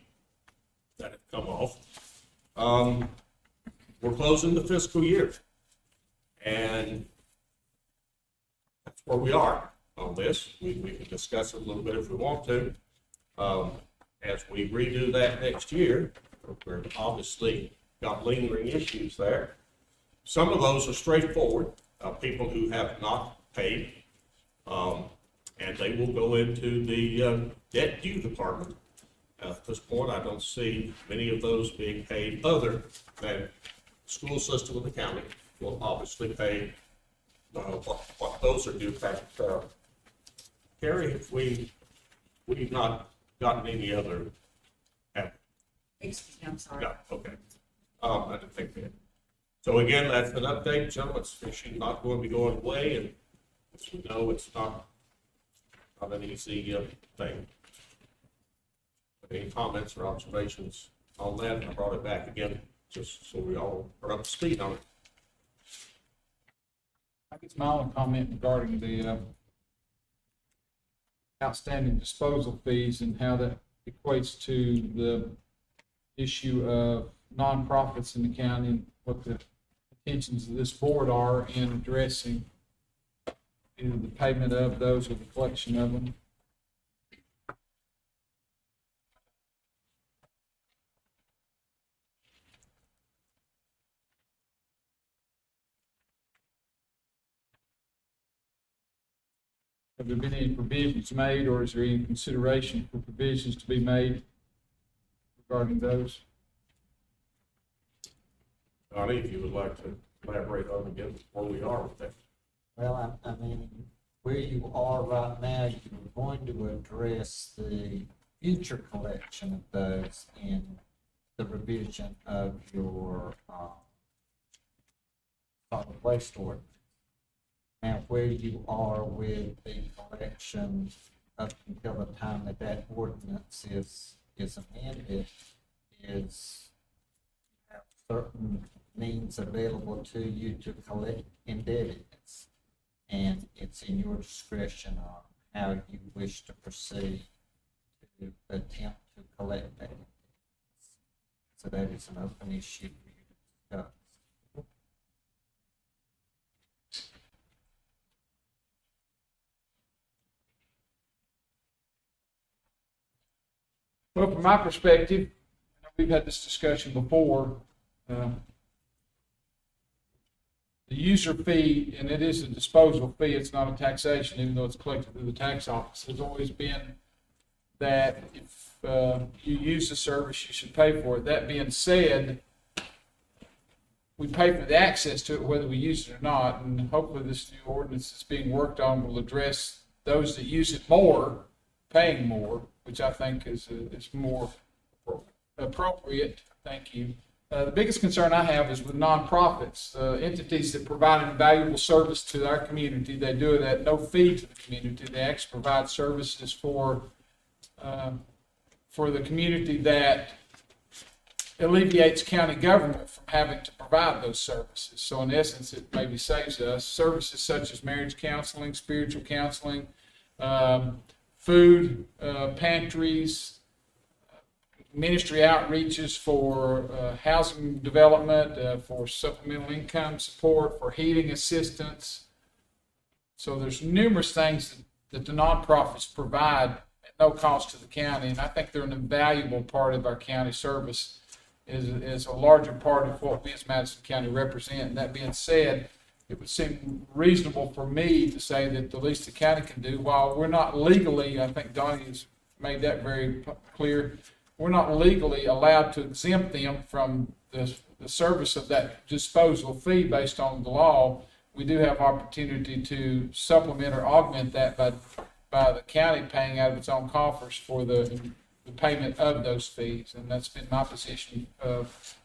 that have come off. We're closing the fiscal year, and that's where we are on this. We can discuss it a little bit if we want to. As we redo that next year, we're obviously got lingering issues there. Some of those are straightforward, people who have not paid, and they will go into the debt due department. At this point, I don't see many of those being paid other than the school system of the county will obviously pay what those are due back. Carrie, if we've not gotten any other. Excuse me, I'm sorry. Yeah, okay. I didn't think that. So again, that's an update, gentlemen. She's not going to be going away, and as we know, it's not an easy thing. Any comments or observations on that? I brought it back again just so we all are up to speed on it. I guess my only comment regarding the outstanding disposal fees and how that equates to the issue of nonprofits in the county and what the intentions of this board are in addressing either the payment of those or the collection of them. Have there been any provisions made, or is there any consideration for provisions to be made regarding those? Donnie, if you would like to elaborate on again where we are with that. Well, I mean, where you are right now, you're going to address the future collection of those in the revision of your solid waste ordinance. Now, where you are with the collection up until the time that that ordinance is amended is you have certain means available to you to collect indebtedness. And it's in your discretion on how you wish to proceed to attempt to collect that. So that is an open issue for you to discuss. Well, from my perspective, we've had this discussion before. The user fee, and it is a disposal fee, it's not a taxation, even though it's collected through the tax office, has always been that if you use the service, you should pay for it. That being said, we pay for the access to it whether we use it or not, and hopefully this new ordinance that's being worked on will address those that use it more, paying more, which I think is more appropriate. Thank you. The biggest concern I have is with nonprofits, entities that provide an invaluable service to our community. They do it at no fee to the community. They actually provide services for the community that alleviates county government from having to provide those services. So in essence, it maybe saves us services such as marriage counseling, spiritual counseling, food pantries, ministry outreaches for housing development, for supplemental income support, for heating assistance. So there's numerous things that the nonprofits provide at no cost to the county, and I think they're an invaluable part of our county service, is a larger part of what we as Madison County represent. And that being said, it would seem reasonable for me to say that the least the county can do, while we're not legally, I think Donnie has made that very clear, we're not legally allowed to exempt them from the service of that disposal fee based on the law. We do have opportunity to supplement or augment that by the county paying out of its own coffers for the payment of those fees. And that's been my position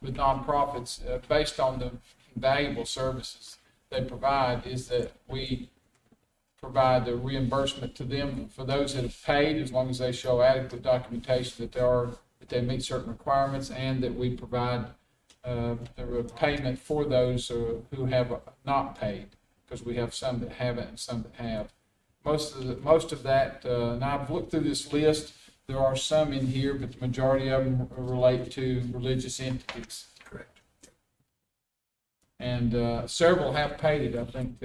with nonprofits based on the valuable services they provide, is that we provide the reimbursement to them for those that have paid, as long as they show adequate documentation that they meet certain requirements, and that we provide the payment for those who have not paid, because we have some that haven't and some that have. Most of that, and I've looked through this list. There are some in here, but the majority of them relate to religious entities. Correct. And several have paid it. I think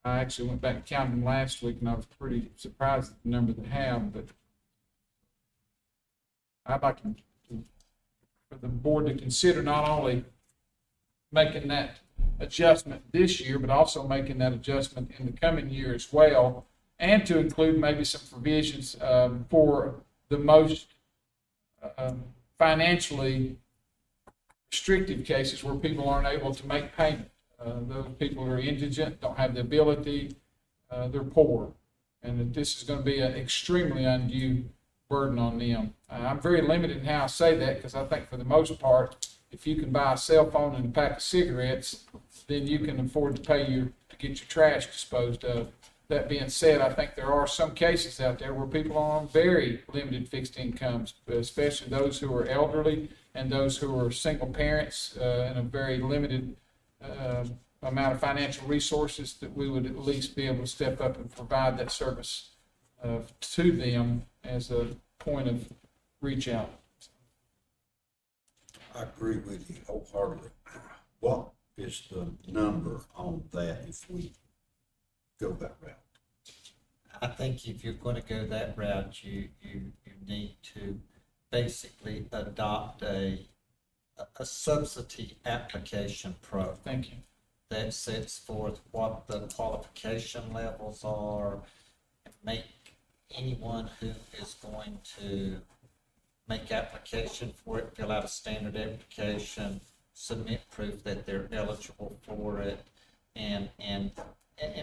I actually went back and counted them last week, and I was pretty surprised at the number that have. But I'd like for the board to consider not only making that adjustment this year, but also making that adjustment in the coming year as well, and to include maybe some provisions for the most financially restrictive cases where people aren't able to make payment. Those people are indigent, don't have the ability, they're poor. And that this is going to be an extremely undue burden on them. I'm very limited in how I say that, because I think for the most part, if you can buy a cell phone and a pack of cigarettes, then you can afford to pay to get your trash disposed of. That being said, I think there are some cases out there where people are on very limited fixed incomes, especially those who are elderly and those who are single parents and a very limited amount of financial resources, that we would at least be able to step up and provide that service to them as a point of reach out. I agree with you wholeheartedly. What is the number on that if we go that route? I think if you're going to go that route, you need to basically adopt a subsidy application program. Thank you. That sets forth what the qualification levels are, and make anyone who is going to make application for it, fill out a standard application, submit proof that they're eligible for it, and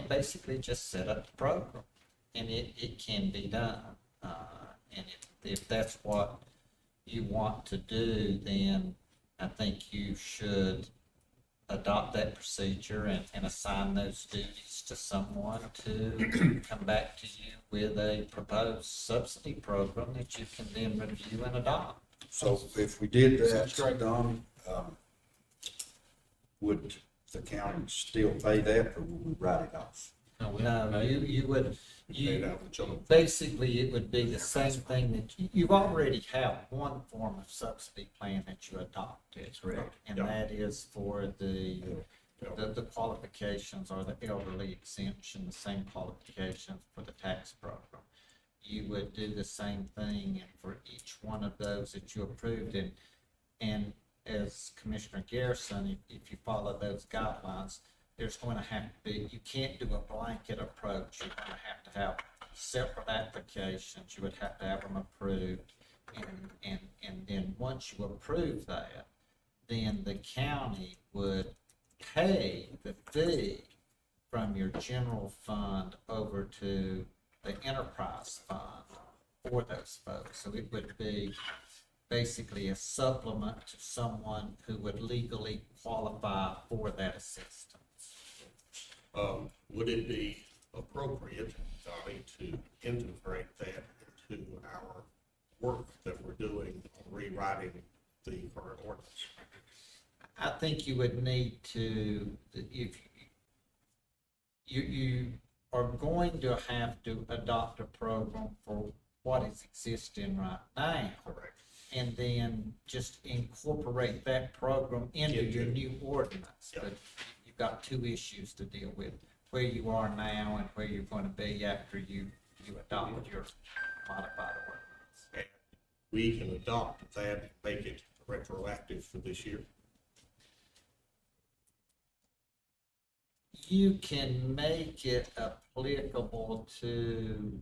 basically just set up the program. And it can be done. And if that's what you want to do, then I think you should adopt that procedure and assign those duties to someone to come back to you with a proposed subsidy program that you can then review and adopt. So if we did that, Don, would the county still pay that, or would we write it off? No, you would, basically it would be the same thing that you already have one form of subsidy plan that you adopted. Correct. And that is for the qualifications or the elderly exemption, the same qualifications for the tax program. you would do the same thing for each one of those that you approved. And as Commissioner Garrison, if you follow those guidelines, there's going to have to be, you can't do a blanket approach. You're going to have separate applications. You would have to have them approved. And then once you approve that, then the county would pay the fee from your general fund over to the enterprise fund for those folks. So it would be basically a supplement to someone who would legally qualify for that assistance. Would it be appropriate, Donnie, to integrate that into our work that we're doing on rewriting the current ordinance? I think you would need to, if you are going to have to adopt a program for what is existing right now. Correct. And then just incorporate that program into your new ordinance. Yeah. But you've got two issues to deal with, where you are now and where you're going to be after you adopt your modified ordinance. And we can adopt that and make it retroactive for this year. You can make it applicable to,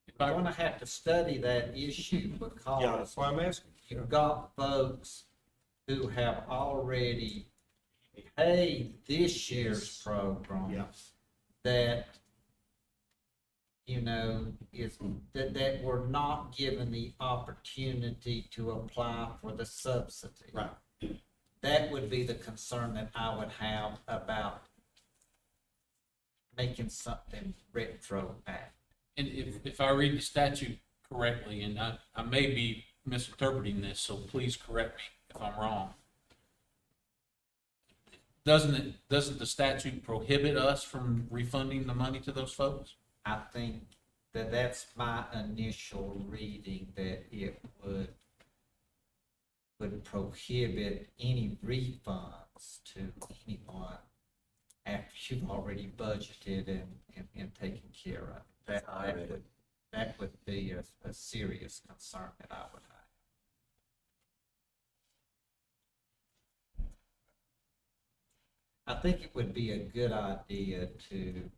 you're going to have to study that issue Yeah, because that's why I'm asking. you've got folks who have already paid this year's program Yeah. that, that were not given the opportunity to apply for the subsidy. Right. That would be the concern that I would have about making something retroactive. And if I read the statute correctly, and I may be misinterpreting this, so please correct me if I'm wrong. Doesn't the statute prohibit us from refunding the money to those folks? I think that that's my initial reading, that it would prohibit any refunds to anyone after you've already budgeted and taken care of. That would be a serious concern that I would have. I think it would be a good idea to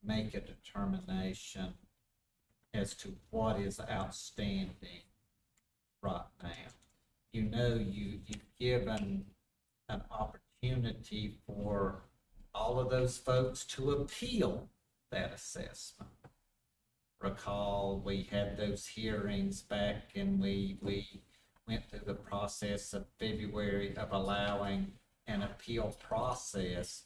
make a determination as to what is outstanding right now. You've given an opportunity for all of those folks to appeal that assessment. Recall, we had those hearings back and we went through the process of February of allowing an appeal process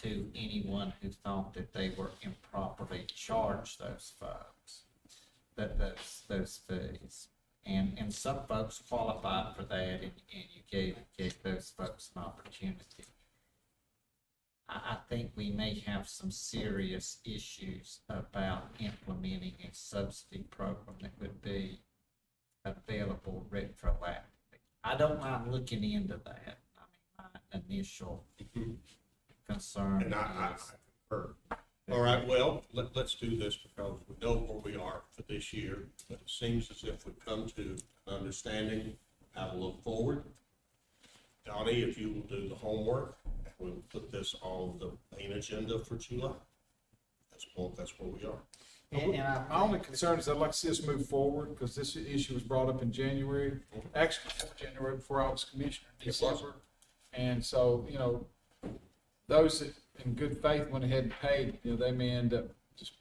to anyone who thought that they were improperly charged those folks, those fees. And some folks qualified for that, and you gave those folks an opportunity. I think we may have some serious issues about implementing a subsidy program that would be available retroactively. I don't mind looking into that. I mean, my initial concern And I is. concur. All right, well, let's do this because we know where we are for this year, but it seems as if we've come to an understanding how to look forward. Donnie, if you will do the homework, we'll put this on the main agenda for July. That's where we are. And my only concern is I'd like to see us move forward, because this issue was brought up in January, actually January before I was commissioner in It was. December. And so, those that in good faith went ahead and paid, they may end up just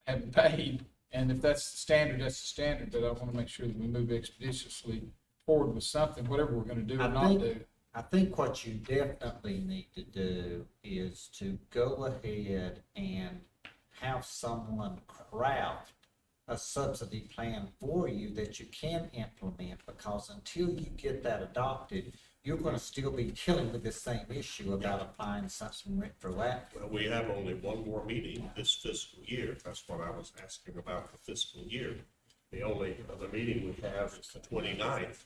having paid. And if that's the standard, that's the standard, but I want to make sure that we move expeditiously forward with something, whatever we're going to do or not do. I think what you definitely need to do is to go ahead and have someone craft a subsidy plan for you that you can implement, because until you get that adopted, you're going to still be dealing with the same issue about applying something retroactive. Well, we have only one more meeting this fiscal year. That's what I was asking about the fiscal year. The only other meeting we have is the 29th.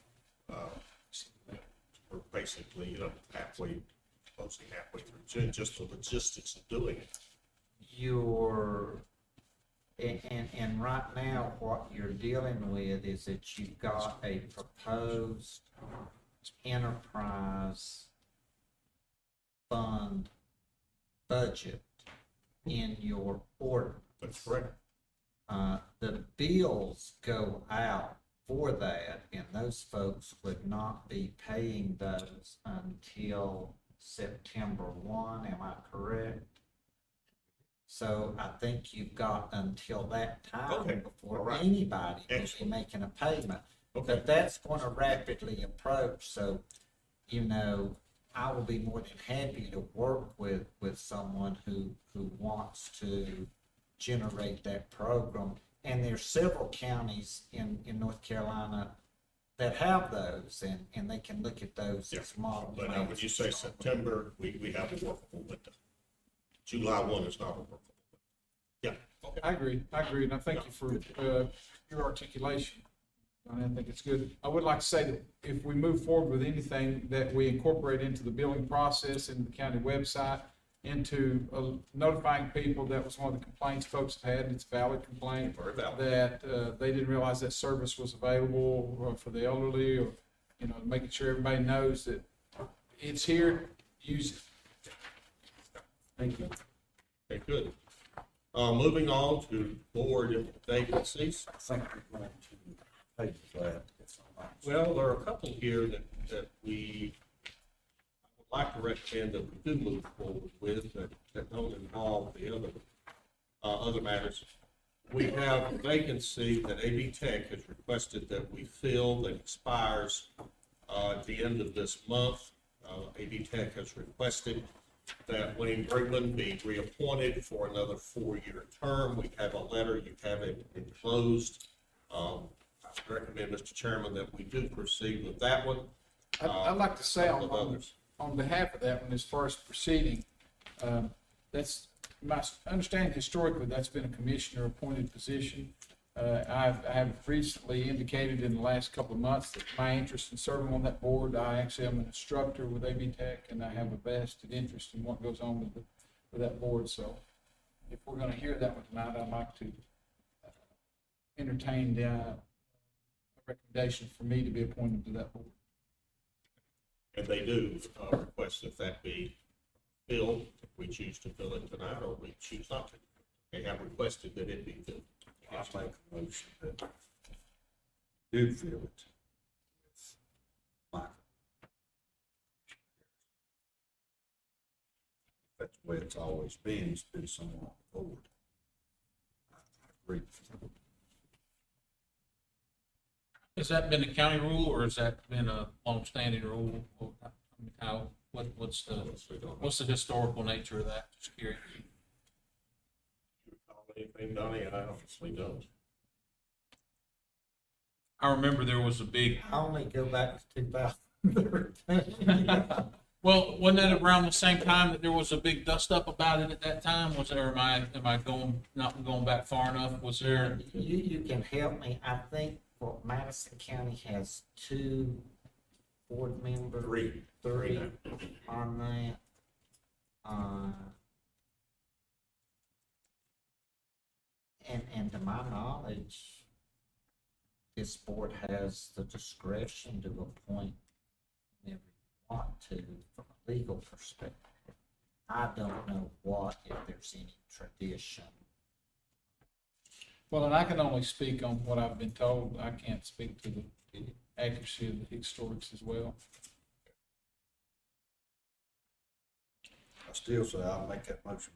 We're basically, closing halfway through June, just the logistics of doing it. and right now, what you're dealing with is that you've got a proposed enterprise fund budget in your order. That's correct. The bills go out for that, and those folks would not be paying those until September 1, am I correct? So I think you've got until that time before anybody will be making a payment. But that's going to rapidly approach, so, you know, I will be more than happy to work with someone who wants to generate that program. And there's several counties in North Carolina that have those, and they can look at those as model But plans. now, when you say September, we have a workable window. July 1 is not a workable window. Yeah. Okay. I agree, and I thank you for your articulation. I think it's good. I would like to say that if we move forward with anything that we incorporate into the billing process in the county website, into notifying people, that was one of the complaints folks have had, and it's a valid complaint, Very valid. that they didn't realize that service was available for the elderly, or, you know, making sure everybody knows that it's here, use it. Thank you. Okay, good. Moving on to board vacancies. Well, there are a couple here that we would like to recommend that we do move forward with, that don't involve the other matters. We have a vacancy that AB Tech has requested that we fill that expires at the end of this month. AB Tech has requested that Wayne Brigman be reappointed for another 4-year term. We have a letter, you have it enclosed. I recommend, Mr. Chairman, that we do proceed with that one. I'd like to say couple of others. on behalf of that one, as far as proceeding, that's my understanding historically, that's been a commissioner appointed position. I have recently indicated in the last couple of months that my interest in serving on that board, I actually am an instructor with AB Tech, and I have a vested interest in what goes on with that board. So if we're going to hear that one tonight, I'd like to entertain a recommendation for me to be appointed to that board. And they do request that be filled, if we choose to fill it tonight, or we choose not to. They have requested that it be filled. I'll make a motion that do fill it with Michael. That's the way it's always been, it's been someone on the board. I agree. Has that been a county rule, or has that been a long-standing rule? What's the historical nature of that? Just curious. Anything, Donnie? I honestly don't. I remember there was a big. I only go back to 2013. Well, wasn't that around the same time that there was a big dust up about it at that time? Was there? Am I not going back far enough? Was there? You can help me. I think Madison County has 2 board members. 3 on that. And to my knowledge, this board has the discretion to appoint whoever you want to from a legal perspective. I don't know if there's any tradition. Well, and I can only speak on what I've been told. I can't speak to the accuracy of the historics as well. I still say I'll make that motion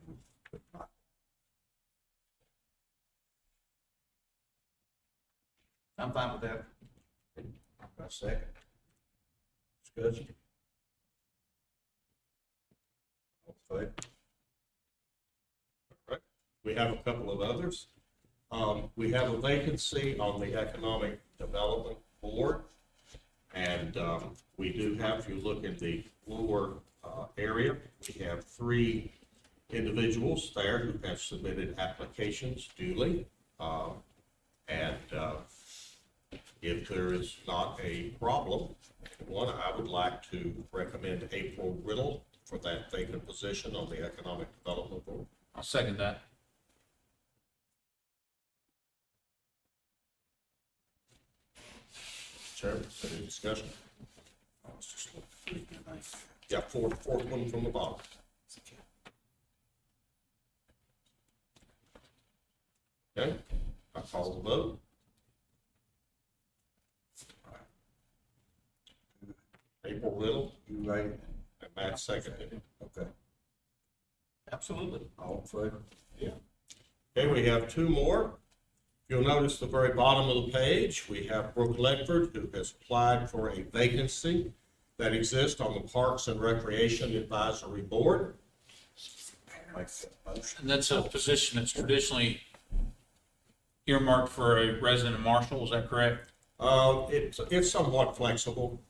with Michael. I'm fine with that. Got a second? Discussion? All in favor? All right. We have a couple of others. We have a vacancy on the Economic Development Board. And we do have, if you look at the lower area, we have 3 individuals there who have submitted applications duly. If there is not a problem, I would like to recommend April Riddle for that vacant position on the Economic Development Board. I'll second that. Chairman, any discussion? Yeah, fourth one from the bottom. Okay, I call the vote. April Little, You ready? and Matt seconded. Okay. Absolutely. All in favor? Yeah. Okay, we have two more. You'll notice the very bottom of the page, we have Brooke Ledford, who has applied for a vacancy that exists on the Parks and Recreation Advisory Board. And that's a position that's traditionally earmarked for a resident marshal, is that correct? It's somewhat flexible,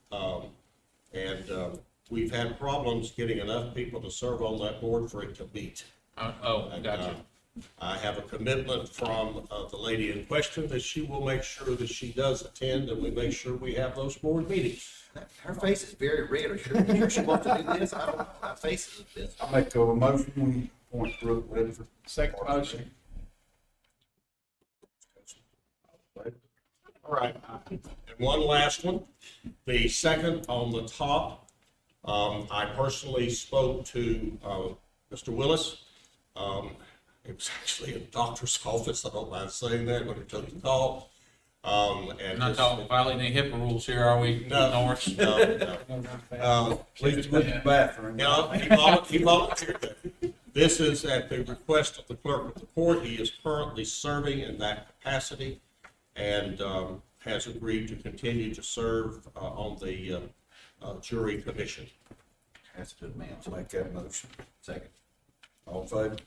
and we've had problems getting enough people to serve on that board for it to meet. Gotcha. I have a commitment from the lady in question that she will make sure that she does attend, and we make sure we have those board meetings. Her face is very red. Are you sure she wants to do this? I don't know. Her face is a bit. I make a motion, we appoint Brooke Ledford. Second motion. All right, and one last one. The second on the top, I personally spoke to Mr. Willis. It was actually a doctor's office, I don't mind saying that, when he took the call. And Not talking violating any HIPAA rules here, are we, Norris? Please look at the bathroom. No, he volunteered that. This is at the request of the clerk of the court. He is currently serving in that capacity and has agreed to continue to serve on the jury commission. That's a good man. Make that motion. Second. All in favor?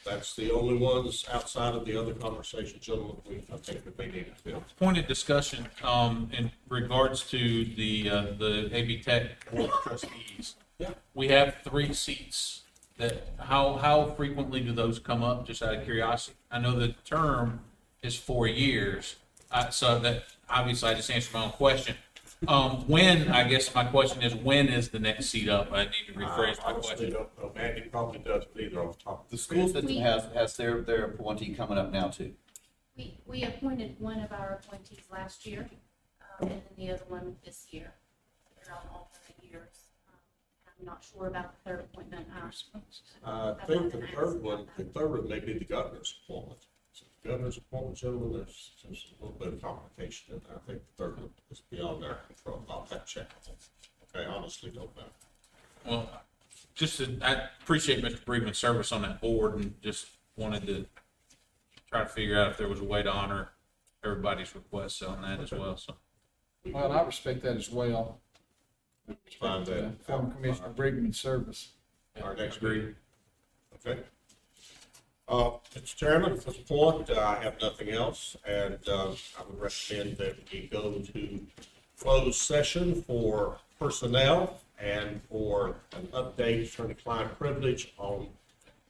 That's the only ones outside of the other conversation, gentlemen, I think that they need to fill. Point of discussion, in regards to the AB Tech Board of Trustees. Yeah. We have 3 seats that, how frequently do those come up, just out of curiosity? I know the term is 4 years, so that, obviously I just answered my own question. When, I guess my question is, when is the next seat up? I need to rephrase my question. Don't know, Mandy probably does either off the top of The school system has their appointee coming up now too. We appointed one of our appointees last year, and then the other one this year. They're on alternate years. I'm not sure about the third appointment. I think the third one may be the governor's appointment. So the governor's appointment, gentlemen, there's a little bit of complication in there. I think the third one is beyond our control. I'll have to check. Okay, honestly don't know. Well, I appreciate Mr. Breedman's service on that board and just wanted to try to figure out if there was a way to honor everybody's requests on that as well, so. Well, I respect that as well. Find that. Former Commissioner Brigman's service. Our next reading. Okay. Mr. Chairman, at this point, I have nothing else, and I would recommend that we go to closed session for personnel and for an update attorney-client privilege on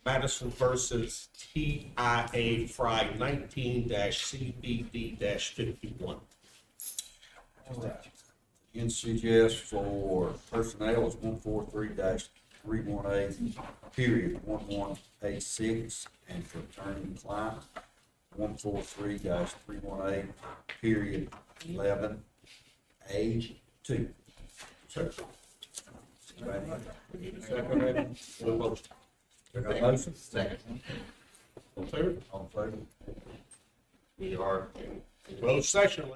Madison versus TIA Fry 19-CBD-51. NCGS for personnel is 143-318, period, 1186, and for attorney client, 143-318, period, 11A2. Sir. Second. Got a motion? Second. All in favor? All in favor? We are in closed session.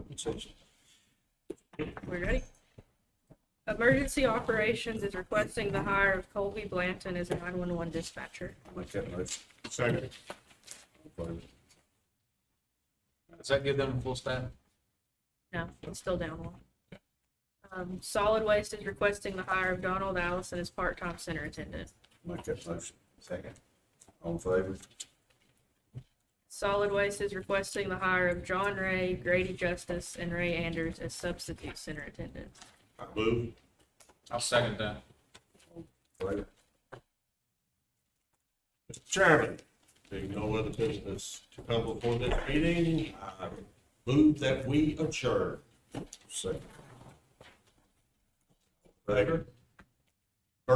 open session. We ready? Emergency Operations is requesting the hire of Colby Blanton as a 911 dispatcher. Make that motion. Second. Does that give them full staff? No, it's still down one. Solid Waste is requesting the hire of Donald Allison as part-time center attendant. Make that motion. Second. All in favor? Solid Waste is requesting the hire of John Ray, Grady Justice, and Ray Anders as substitute center attendants. I move. I'll second that. Favor? Mr. Chairman, being no other business to come before this meeting, I move that we adjourn. Second. Favor?